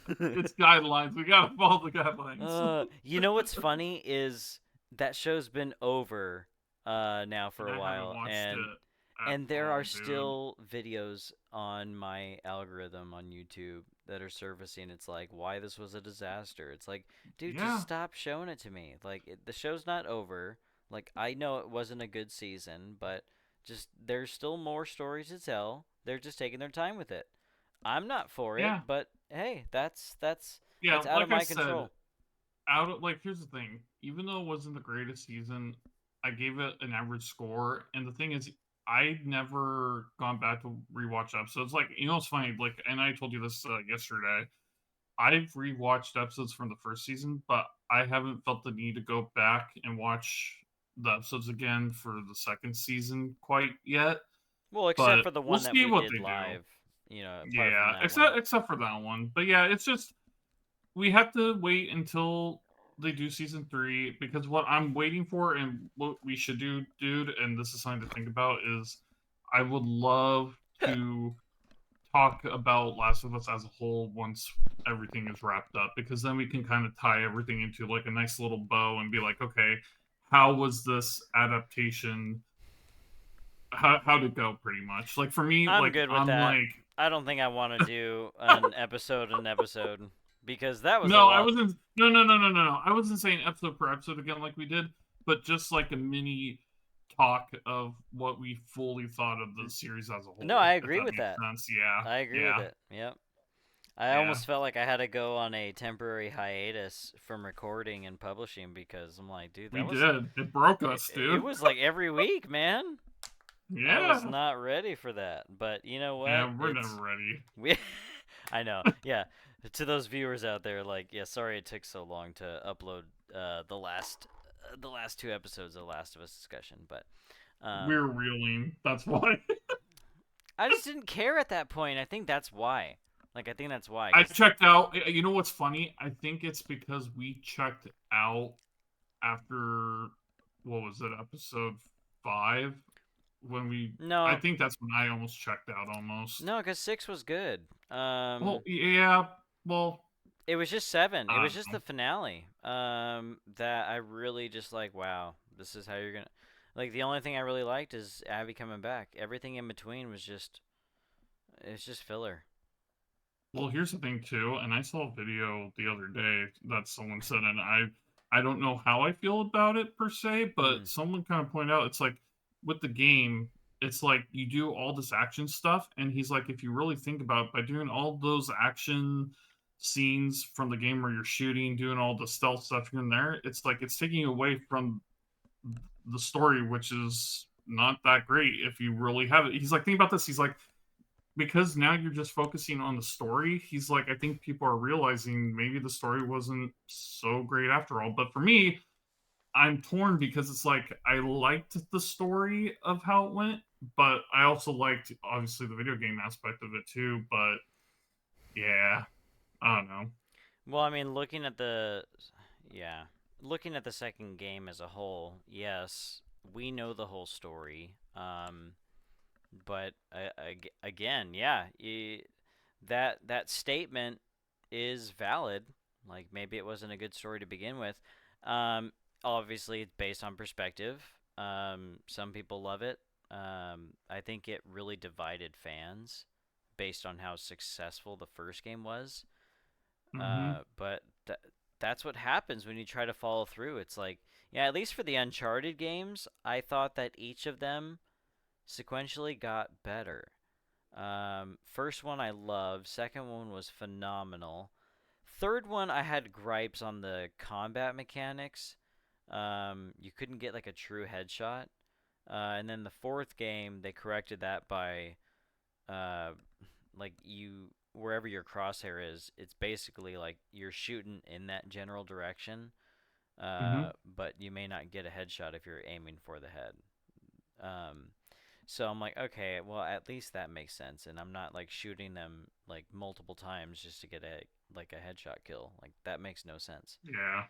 It's it. guidelines. We gotta follow the guidelines. You know what's funny is that show's been over now for And a I haven't while, watched and it at there all, are dude. still videos on my algorithm on YouTube that are surfacing. It's like why this was a disaster. It's like, dude, just Yeah, stop showing it to me. Like the show's not over. Like I know it wasn't a good season, but just there's still more stories to tell. They're just taking their time with it. I'm not for it, yeah, but hey, yeah. that's out of Like I my said, control. here's the thing. Even though it wasn't the greatest season, I gave it an average score. And the thing is, I never gone back to rewatch episodes. Like it's funny. Like, and I told you this yesterday. I've rewatched episodes from the first season, but I haven't felt the need to go back and watch the episodes again for the second season quite yet. Well, except But for the we'll one that see we what did they do. live, apart from Yeah, that one. except for that one. But yeah, it's just we have to wait until they do season 3 because what I'm waiting for and what we should do, dude, and this is something to think about is I would love to talk about Last of Us as a whole once everything is wrapped up because then we can kind of tie everything into like a nice little bow and be like, okay, how was this adaptation? How'd it go? Pretty much. Like for me, I'm like good with I'm that. like, I don't think I want to do an episode because that was a no, I lot. wasn't. No, no, no, no, no, no. I wasn't saying episode per episode again like we did, but just like a mini talk of what we fully thought of the series as a No, whole, I if agree that with makes that. sense. Yeah, I agree with yeah, it. Yep. I yeah. almost felt like I had to go on a temporary hiatus from recording and publishing because I'm like, dude, We did. It broke us, it dude. was like every week, man. I was Yeah. not ready for that. But you know what? Yeah, we're never ready. We I know. Yeah. To those viewers out there, like, yeah, sorry it took so long to upload the last two episodes of the Last of Us discussion, but We're reeling. That's why. I just didn't care at that point. I think that's why. Like, I think that's why. I 'Cause checked out. You know what's funny? I think it's because we checked out after what was it, episode 5? When we, I no, think that's when I almost checked out almost. no, because 6 was good. Well, yeah. Well, It was just 7. It I was don't just know. the finale. That I really just like. Wow, this is how you're gonna. Like the only thing I really liked is Abby coming back. Everything in between was just. It's just filler. Well, here's the thing too, and I saw a video the other day that someone said, and I don't know how I feel about it per se, but Mm. someone kind of pointed out it's like with the game, it's like you do all this action stuff, and he's like, if you really think about it, by doing all those action scenes from the game where you're shooting, doing all the stealth stuff here and there, it's like it's taking you away from the story, which is not that great if you really have it. He's like, think about this. He's like, because now you're just focusing on the story, he's like, I think people are realizing maybe the story wasn't so great after all. But for me, I'm torn because it's like I liked the story of how it went, but I also liked obviously the video game aspect of it too. But yeah, I don't know. Well, I mean, looking at the, yeah. looking at the second game as a whole, yes, we know the whole story. But again, yeah, that statement is valid. Like maybe it wasn't a good story to begin with. Um, Obviously, it's based on perspective. Some people love it. I think it really divided fans based on how successful the first game was. Hmm. But that's what happens when you try to follow through. It's like, yeah, at least for the Uncharted games, I thought that each of them sequentially got better. First one I loved. Second one was phenomenal. Third one I had gripes on the combat mechanics. You couldn't get like a true headshot. And then the fourth game they corrected that by uh, like you wherever your crosshair is, it's basically like you're shooting in that general direction. Hmm. But you may not get a headshot if you're aiming for the head. Um, so I'm like, okay, well at least that makes sense, and I'm not like shooting them like multiple times just to get a like a headshot kill. Like that makes no sense. Yeah.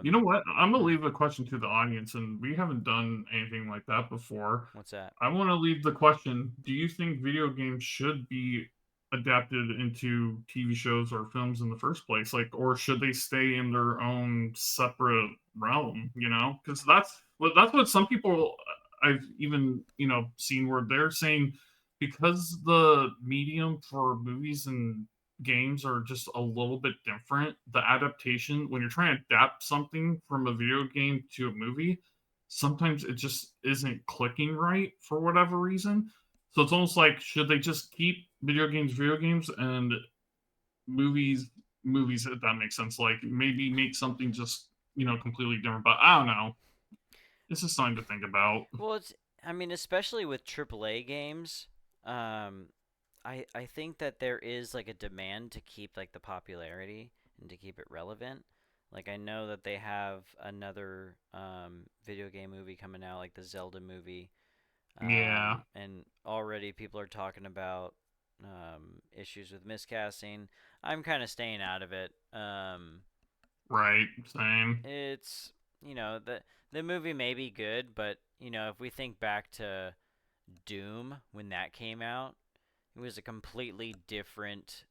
You know Um, what? I'm gonna hmm, leave a question to the audience, and we haven't done anything like that before. what's that? I want to leave the question: do you think video games should be adapted into TV shows or films in the first place, like, or should they stay in their own separate realm? You know, because that's what some people I've even seen where they're saying because the medium for movies and games are just a little bit different. The adaptation, when you're trying to adapt something from a video game to a movie, sometimes it just isn't clicking right for whatever reason. So it's almost like should they just keep video games, and movies, movies, if that makes sense. Like maybe make something just completely different. But I don't know. This is something to think about. Well, it's I mean, especially with AAA games, um, I think that there is like a demand to keep like the popularity and to keep it relevant. Like I know that they have another video game movie coming out, like the Zelda movie, Yeah. and already people are talking about issues with miscasting. I'm kind of staying out of it. Right. Same. It's the movie may be good, but if we think back to Doom when that came out, it was a completely different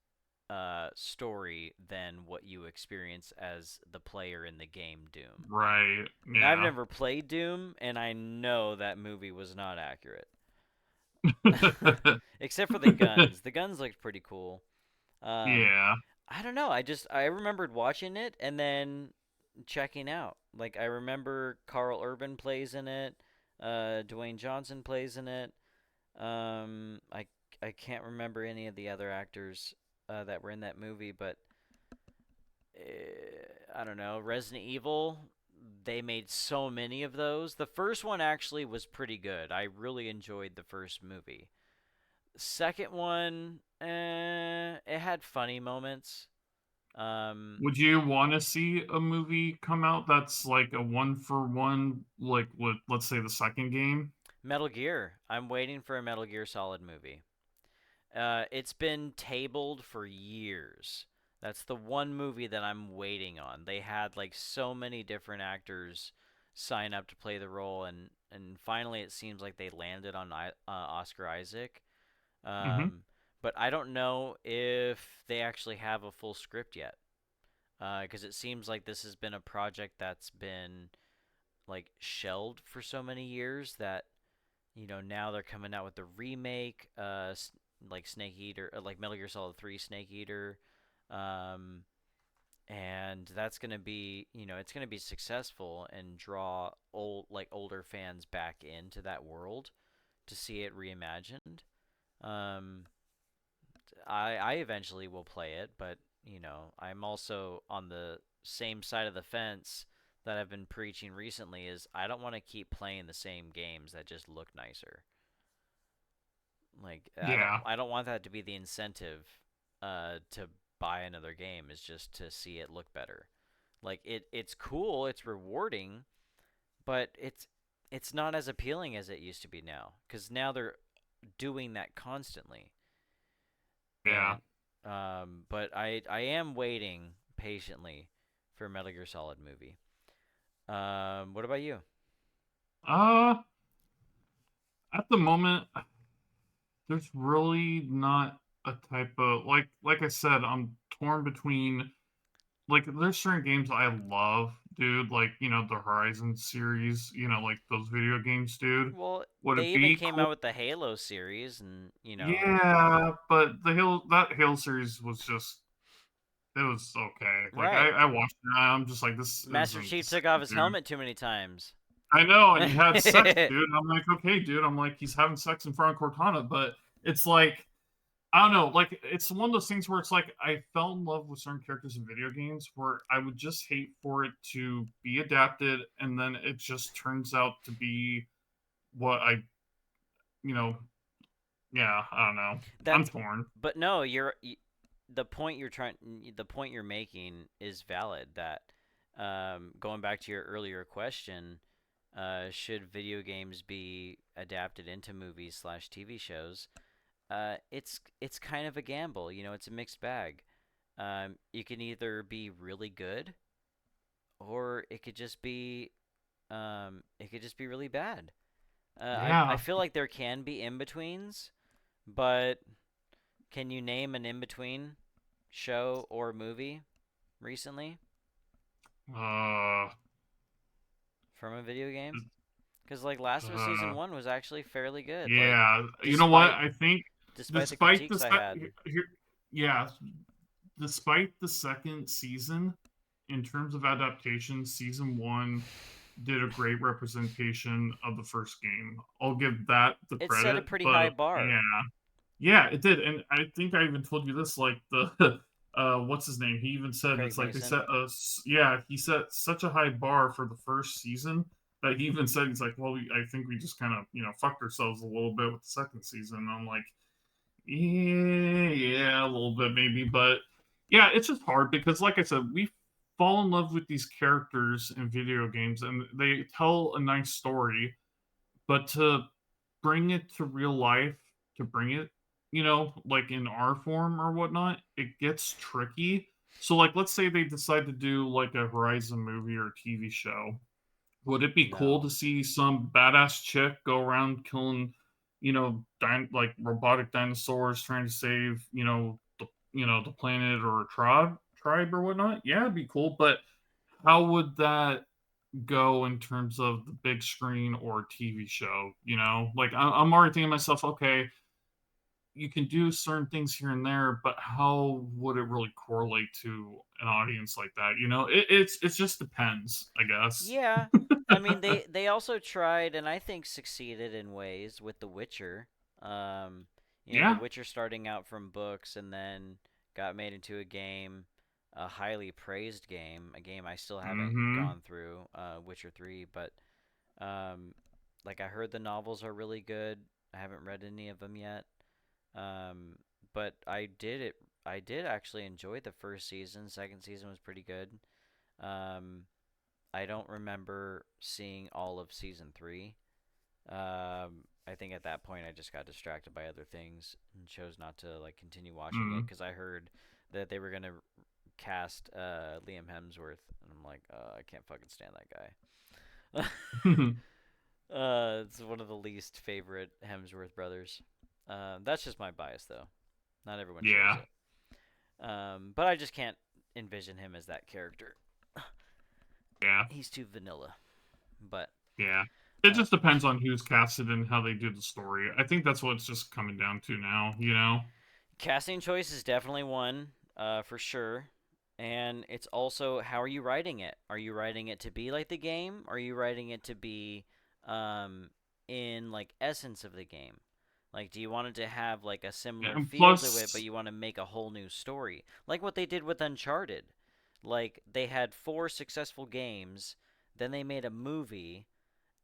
story than what you experience as the player in the game Doom. Right. And I've Yeah. never played Doom, and I know that movie was not accurate. Except for the guns. The guns looked pretty cool. Um, Yeah. I don't know. I remembered watching it and then checking out. Like I remember Carl Urban plays in it. Dwayne Johnson plays in it. Um, I I can't remember any of the other actors that were in that movie, but I don't know. Resident Evil. They made so many of those. The first one actually was pretty good. I really enjoyed the first movie. Second one, it had funny moments. Um, Would you want to see a movie come out that's like a one for one, like with, let's say, the second game? Metal Gear. I'm waiting for a Metal Gear Solid movie. It's been tabled for years. That's the one movie that I'm waiting on. They had like so many different actors sign up to play the role, and finally it seems like they landed on Oscar Isaac. Mm-hmm. Um, but I don't know if they actually have a full script yet, because it seems like this has been a project that's been like shelved for so many years that now they're coming out with the remake, like Snake Eater, like Metal Gear Solid 3 Snake Eater, um, and that's gonna be it's gonna be successful and draw older fans back into that world to see it reimagined. Um, I eventually will play it, but I'm also on the same side of the fence that I've been preaching recently is I don't want to keep playing the same games that just look nicer. Like Yeah. I don't want that to be the incentive to buy another game is just to see it look better. Like it's cool, it's rewarding, but it's not as appealing as it used to be now cuz now they're doing that constantly. Yeah. And but I am waiting patiently for a Metal Gear Solid movie. What about you? Uh, at the moment, there's really not a type of like I said, I'm torn between like there's certain games I love, dude, like the Horizon series, like those video games, dude. Well, Would they it even be came cool? out with the Halo series, and Yeah, but that Halo series was just it was okay. Like right. I watched it, and I'm just like this Master isn't the Chief took off same, his dude. helmet too many times. I know, and he had sex, dude. I'm like, okay, dude. I'm like, he's having sex in front of Cortana, but it's like I don't know, like it's one of those things where it's like I fell in love with certain characters in video games where I would just hate for it to be adapted and then it just turns out to be what you know, yeah, I don't know. I'm That's, torn. but no, the point the point you're making is valid. That going back to your earlier question, should video games be adapted into movies slash TV shows? It's kind of a gamble. It's a mixed bag. You can either be really good, or it could just be really bad. I Yeah. feel like there can be in betweens, but can you name an in between show or movie recently Uh, from a video game? Because like Last of Us season uh, one was actually fairly good. Like yeah. You know what? despite I think despite the despite critiques the I had. here, yeah, despite the second season, in terms of adaptation, season one did a great representation of the first game. I'll give that the It set a credit, pretty high but bar. yeah, yeah, it did, and I think I even told you this. Like the what's his name? He even said Craig it's like they Mason. set a yeah, he set such a high bar for the first season that he even said he's like, well, I think we just kind of fucked ourselves a little bit with the second season. And I'm like, yeah, a little bit maybe, but yeah, it's just hard because, like I said, we fall in love with these characters in video games, and they tell a nice story. But to bring it to real life, to bring it, like in our form or whatnot, it gets tricky. So, like, let's say they decide to do like a Horizon movie or TV show. Would it be cool No. to see some badass chick go around killing, like robotic dinosaurs trying to save, the planet or a tribe or whatnot? Yeah, it'd be cool. But how would that go in terms of the big screen or TV show? Like I'm already thinking to myself, okay, you can do certain things here and there, but how would it really correlate to an audience like that? It just depends, I guess. Yeah. I mean, they also tried and I think succeeded in ways with The Witcher. Um, The Yeah. Witcher starting out from books and then got made into a game, a highly praised game, a game I still haven't Mm-hmm. gone through, Witcher 3, but um like I heard the novels are really good. I haven't read any of them yet. Um, but I did actually enjoy the first season. Second season was pretty good. Um, I don't remember seeing all of season three. I think at that point I just got distracted by other things and chose not to like continue watching it Mm. because I heard that they were gonna cast Liam Hemsworth, and I'm like, I can't fucking stand that guy. It's one of the least favorite Hemsworth brothers. That's just my bias, though. Not everyone shares Yeah. it. But I just can't envision him as that character. Yeah. He's too vanilla. But Yeah. It uh, just depends on who's casted and how they do the story. I think that's what it's just coming down to now. casting choice is definitely one, for sure. And it's also how are you writing it? Are you writing it to be like the game? Or are you writing it to be um, in like essence of the game? Like, do you want it to have like a similar And feel to it, but plus, you want to make a whole new story? Like what they did with Uncharted. Like they had four successful games, then they made a movie,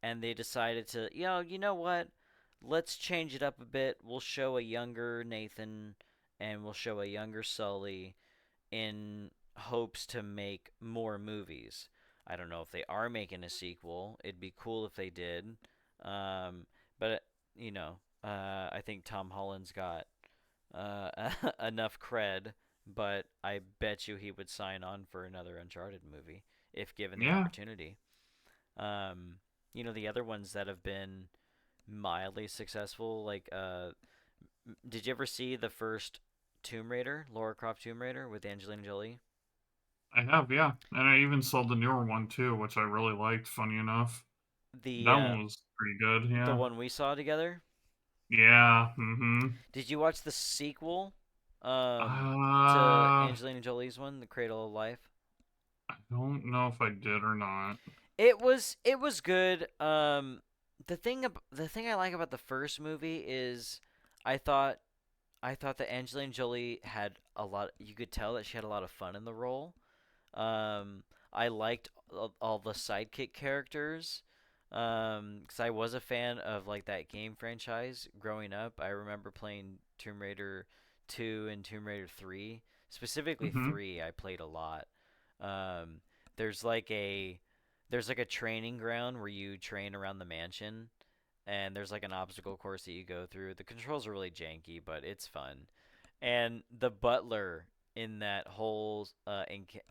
and they decided to, you know what? Let's change it up a bit. We'll show a younger Nathan, and we'll show a younger Sully in hopes to make more movies. I don't know if they are making a sequel. It'd be cool if they did. Um, but I think Tom Holland's got enough cred, but I bet you he would sign on for another Uncharted movie if given the yeah. opportunity. Um, the other ones that have been mildly successful, like did you ever see the first Tomb Raider, Lara Croft Tomb Raider with Angelina Jolie? I have, yeah. And I even saw the newer one too, which I really liked, funny enough. The That one was pretty good, the yeah. one we saw together. Yeah, mm-hmm. Did you watch the sequel to Uh, Angelina Jolie's one, The Cradle of Life? I don't know if I did or not. It was good. The thing I like about the first movie is I thought I thought that Angelina Jolie had a lot. You could tell that she had a lot of fun in the role. I liked all the sidekick characters. Because I was a fan of like that game franchise growing up. I remember playing Tomb Raider 2 and Tomb Raider 3. Specifically Mm-hmm. 3 I played a lot. Um, there's like a there's like a training ground where you train around the mansion, and there's like an obstacle course that you go through. The controls are really janky, but it's fun. And the butler in that whole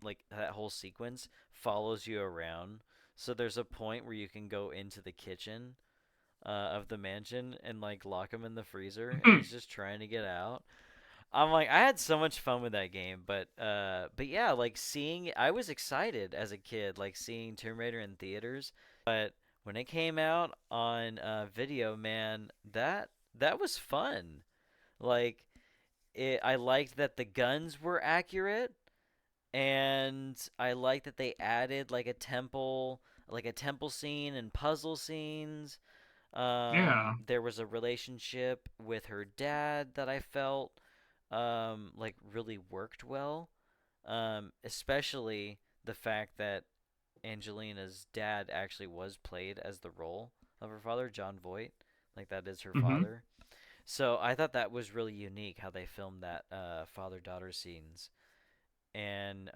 like that whole sequence follows you around. So there's a point where you can go into the kitchen of the mansion and like lock him in the freezer, and he's just trying to get out. I'm like, I had so much fun with that game, but yeah, like seeing, I was excited as a kid, like seeing Tomb Raider in theaters. But when it came out on video, man, that was fun. Like, I liked that the guns were accurate, and I liked that they added like a temple scene and puzzle scenes. Yeah. There was a relationship with her dad that I felt like really worked well. Especially the fact that Angelina's dad actually was played as the role of her father, John Voight. Like that is her Mm-hmm. father. So I thought that was really unique how they filmed that father-daughter scenes. And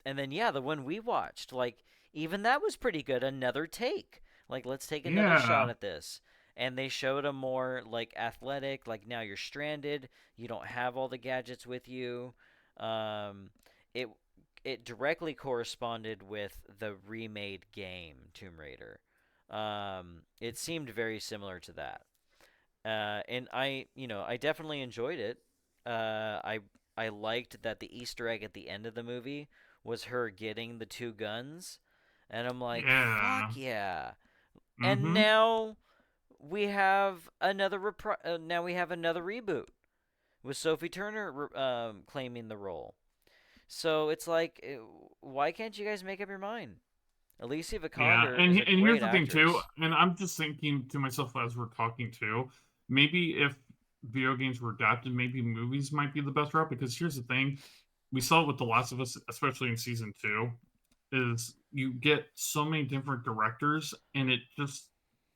then yeah, the one we watched, like even that was pretty good. Another take. Like let's take another shot Yeah. at this. And they showed a more like athletic, like now you're stranded, you don't have all the gadgets with you. Um it it directly corresponded with the remade game Tomb Raider. It seemed very similar to that. And I definitely enjoyed it. I liked that the Easter egg at the end of the movie was her getting the two guns, and I'm like, fuck Yeah. yeah! And Mm-hmm. now we have another reboot with Sophie Turner claiming the role. So it's like, why can't you guys make up your mind? Alicia Yeah, Vikander is a and here's great the thing too, actress. and I'm just thinking to myself as we're talking too, maybe if video games were adapted, maybe movies might be the best route because here's the thing, we saw it with The Last of Us, especially in season two, is you get so many different directors and it just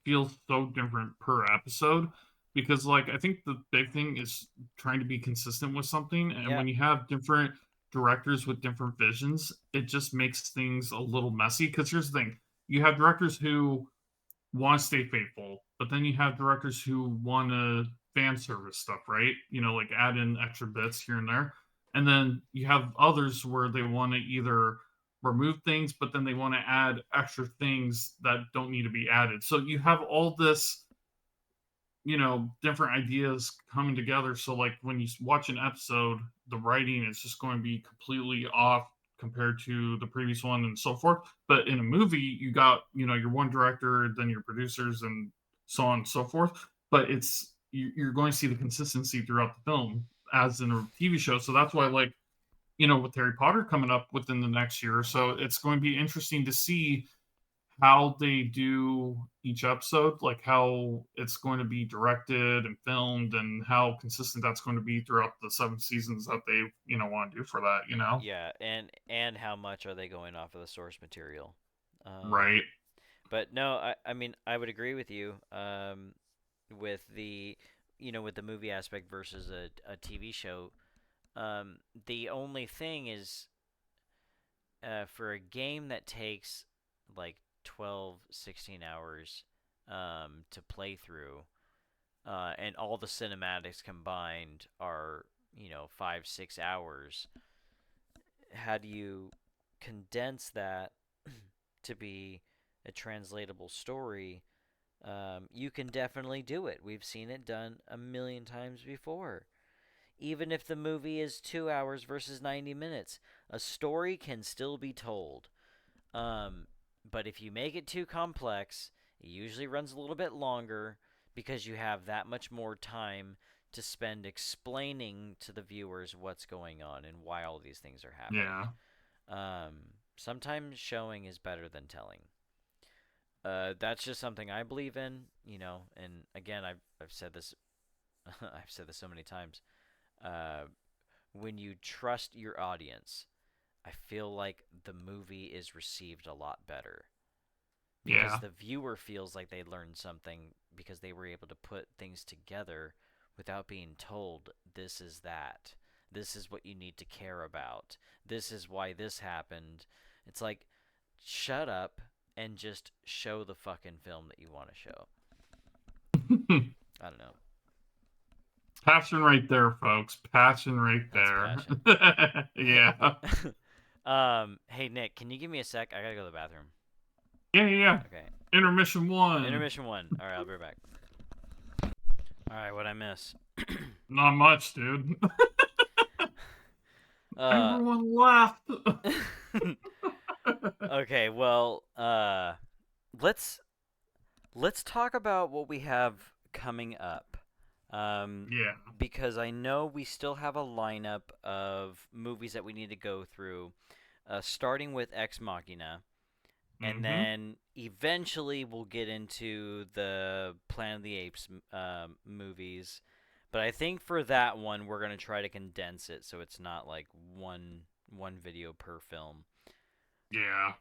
feels so different per episode because like I think the big thing is trying to be consistent with something and Yeah, when you have different directors with different visions, it just makes things a little messy because here's the thing, you have directors who want to stay faithful, but then you have directors who want to fan service stuff, right? You know, like add in extra bits here and there. And then you have others where they want to either remove things, but then they want to add extra things that don't need to be added. So you have all this, different ideas coming together. So like when you watch an episode, the writing is just going to be completely off compared to the previous one and so forth. But in a movie, you got, your one director, then your producers and so on and so forth. But you're going to see the consistency throughout the film as in a TV show. So that's why like, with Harry Potter coming up within the next year or so, it's going to be interesting to see how they do each episode, like how it's going to be directed and filmed, and how consistent that's going to be throughout the 7 seasons that they, want to do for that. yeah, and how much are they going off of the source material? Right. But no, I mean I would agree with you with the movie aspect versus a TV show. The only thing is for a game that takes like 12, 16 hours to play through, and all the cinematics combined are 5, 6 hours. How do you condense that to be a translatable story, you can definitely do it. We've seen it done a million times before. Even if the movie is 2 hours versus 90 minutes, a story can still be told. Um, but if you make it too complex, it usually runs a little bit longer because you have that much more time to spend explaining to the viewers what's going on and why all these things are happening. Yeah. Um, Sometimes showing is better than telling. That's just something I believe in, And again, I've said this, I've said this so many times. Uh, when you trust your audience, I feel like the movie is received a lot better because Yeah. the viewer feels like they learned something because they were able to put things together without being told this is that. This is what you need to care about. This is why this happened. It's like, shut up and just show the fucking film that you want to show. I don't know. Passion right there, folks. Passion right That's there. passion. Yeah. Hey Nick, can you give me a sec? I gotta go to the bathroom. Yeah, yeah, yeah. Okay. Intermission 1. Intermission 1. All right, I'll be right back. All right, what'd I miss? Not much, dude. uh, Everyone left. okay, well, let's talk about what we have coming up. Yeah. Because I know we still have a lineup of movies that we need to go through, starting with Ex Machina, and Mm-hmm. then eventually we'll get into the Planet of the Apes movies. But I think for that one we're gonna try to condense it so it's not like one video per film. Yeah.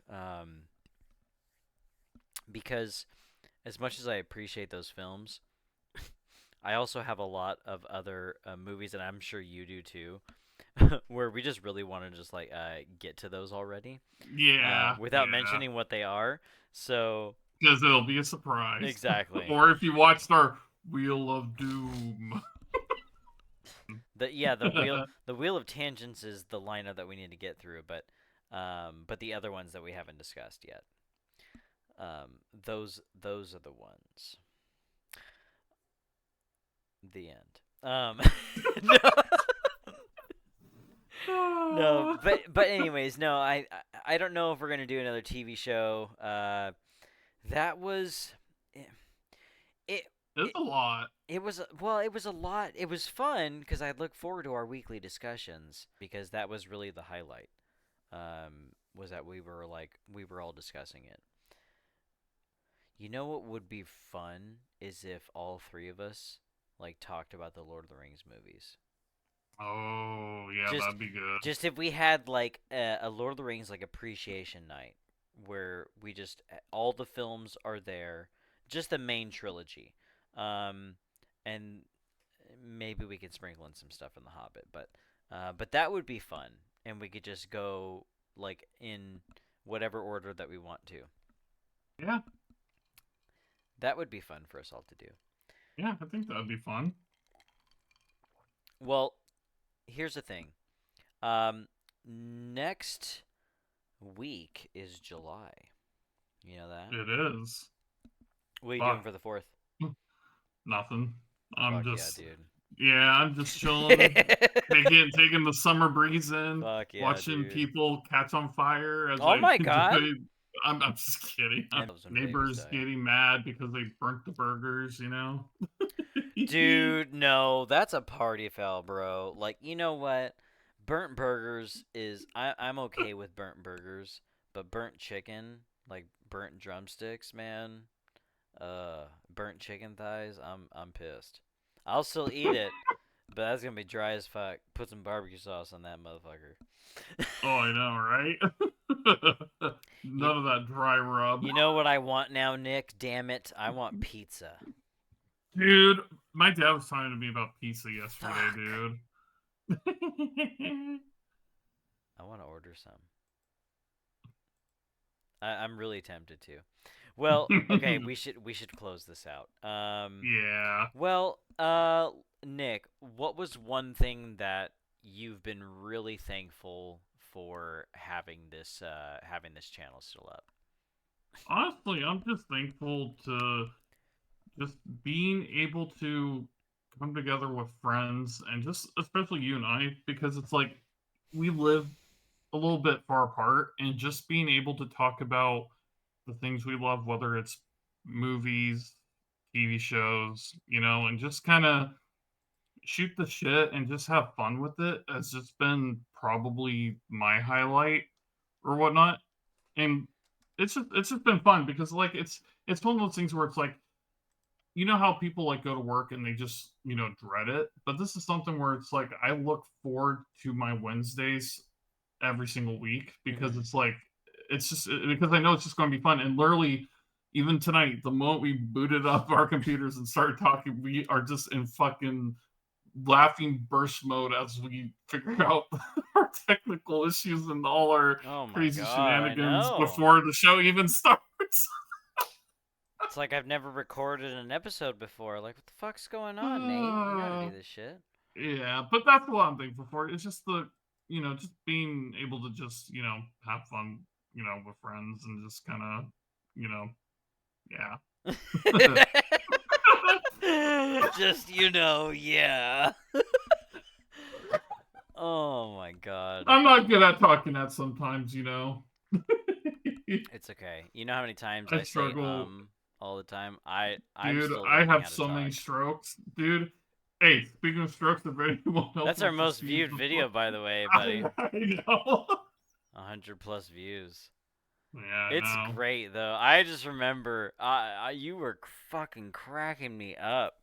Um, because as much as I appreciate those films, I also have a lot of other movies, and I'm sure you do too, where we just really want to just like get to those already, Yeah. without Yeah. mentioning what they are. So Because it'll be a surprise. exactly. Or if you watched our Wheel of Doom. The wheel of tangents is the lineup that we need to get through, but the other ones that we haven't discussed yet, those are the ones. The end. No, no, but anyways, no. I don't know if we're gonna do another TV show. That was it. It, It's a lot. it was well. It was a lot. It was fun because I look forward to our weekly discussions because that was really the highlight. Was that we were all discussing it. You know what would be fun is if all three of us like talked about the Lord of the Rings movies. Oh, yeah, Just that'd be good. just if we had like a Lord of the Rings like appreciation night where we just all the films are there, just the main trilogy. Um and maybe we could sprinkle in some stuff in the Hobbit, but that would be fun and we could just go like in whatever order that we want to. Yeah. That would be fun for us all to do. Yeah, I think that'd be fun. Well, here's the thing. Next week is July. You know that? It is. What are you doing Fuck. for the 4th? Nothing. I'm Fuck yeah, just, dude. yeah, I'm just chilling, taking the summer breeze in, Fuck yeah, watching dude. people catch on fire as Oh I my god. enjoy. I'm just kidding. And when babies Neighbors die. getting mad because they burnt the burgers. Dude, no, that's a party foul, bro. Like, you know what? Burnt burgers is I'm okay with burnt burgers, but burnt chicken, like burnt drumsticks, man. Burnt chicken thighs, I'm pissed. I'll still eat it, but that's gonna be dry as fuck. Put some barbecue sauce on that motherfucker. Oh, I know, right? you None of that dry rub. you know what I want now, Nick? Damn it, I want pizza. Dude, my dad was talking to me about pizza yesterday, Fuck. dude. I want to order some. I'm really tempted to. Well, okay, we should close this out. Yeah. Well, Nick, what was one thing that you've been really thankful for having this channel still up. Honestly, I'm just thankful to just being able to come together with friends and just especially you and I because it's like we live a little bit far apart and just being able to talk about the things we love, whether it's movies, TV shows, and just kind of shoot the shit and just have fun with it has just been probably my highlight or whatnot. And it's just been fun because like it's one of those things where it's like how people like go to work and they just dread it, but this is something where it's like I look forward to my Wednesdays every single week because Mm-hmm. it's like because I know it's just going to be fun. And literally even tonight, the moment we booted up our computers and started talking, we are just in fucking laughing burst mode as we figure out our technical issues and all our Oh my crazy god, I shenanigans know. before the show even starts. It's like I've never recorded an episode before. Like, what the fuck's going on, Nate? You know how to Uh, do this shit. yeah, but that's what I'm thankful for. It's just just being able to just, have fun, with friends and just kind of, you know, yeah. Just, yeah. Oh my god. I'm not good at talking that sometimes. It's okay. You know how many times I I say struggle. all the time? I'm Dude, still I learning have how to so many talk. strokes. Dude, hey, speaking of strokes, if anyone else That's our wants to most see viewed the video, by the way, buddy. I know. 100 plus views. Yeah, I It's know. great though. I just remember, you were fucking cracking me up.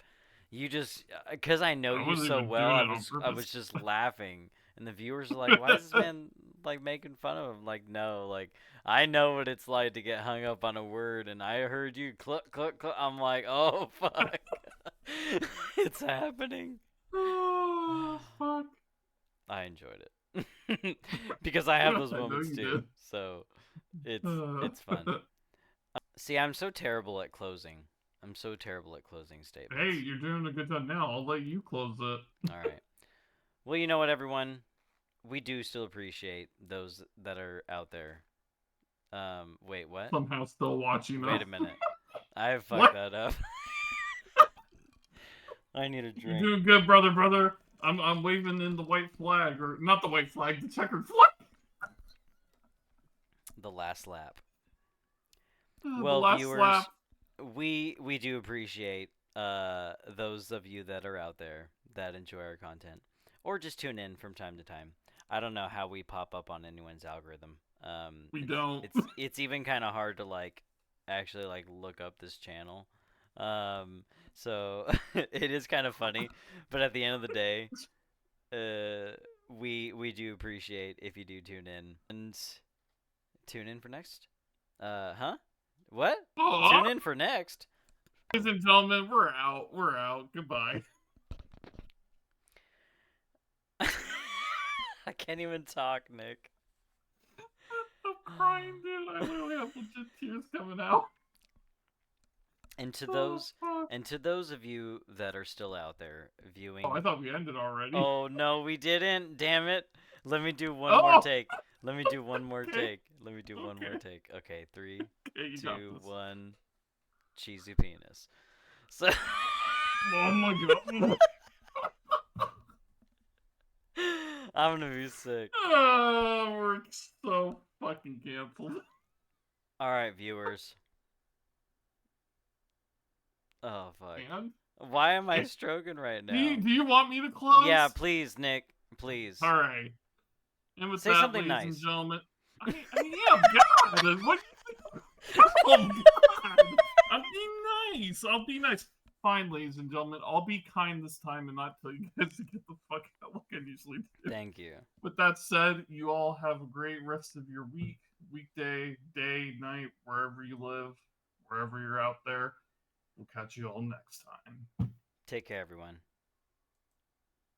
You just, cause I know I you wasn't so even well. doing I it on was, I was purpose. just laughing, and the viewers are like, "Why is this man like making fun of him?" Like, no, like I know what it's like to get hung up on a word, and I heard you cluck cluck cluck. I'm like, oh fuck, it's happening. Oh, fuck. I enjoyed it because I have those I know moments you too. did. So it's Uh, it's fun. See, I'm so terrible at closing. I'm so terrible at closing hey, statements. you're doing a good job now. I'll let you close it. All right. Well, you know what, everyone? We do still appreciate those that are out there. Wait, what? Somehow still watching Wait though. a minute. I fucked What? that up. I need a You're drink. doing good, brother. I'm waving in the white flag, or not the white flag, the checkered flag. The last lap. The Well, last viewers, lap. we do appreciate those of you that are out there that enjoy our content or just tune in from time to time. I don't know how we pop up on anyone's algorithm. We It's don't. it's even kind of hard to like actually like look up this channel. So it is kind of funny, but at the end of the day, we do appreciate if you do tune in and tune in for next. Huh? What? Tune Aw. in for next. Ladies and gentlemen, we're out. We're out. Goodbye. I can't even talk, Nick. I'm crying, dude. I literally have legit tears coming out. And to Oh, those fuck. and to those of you that are still out there Oh, I viewing. thought we ended already. Oh no, we didn't. Damn it. Let me do one more Oh, take. Let me do one more okay. take. Let me do one more Okay. take. Okay, three, Okay, you got two, this. one. Cheesy penis. So Oh my god. I'm gonna be sick. We're so fucking canceled. All right, viewers. Oh fuck. And Why am I stroking right do you, now? do you want me to Yeah, close? please, Nick. Please. All right. And with Say that, something ladies and nice. gentlemen, yeah, God, what? Oh God, I'm being nice. I'll be nice. Fine, ladies and gentlemen, I'll be kind this time and not tell you guys to get the fuck out like I usually do. Thank you. With that said, you all have a great rest of your week, weekday, day, night, wherever you live, wherever you're out there. We'll catch you all next time. Take care, everyone.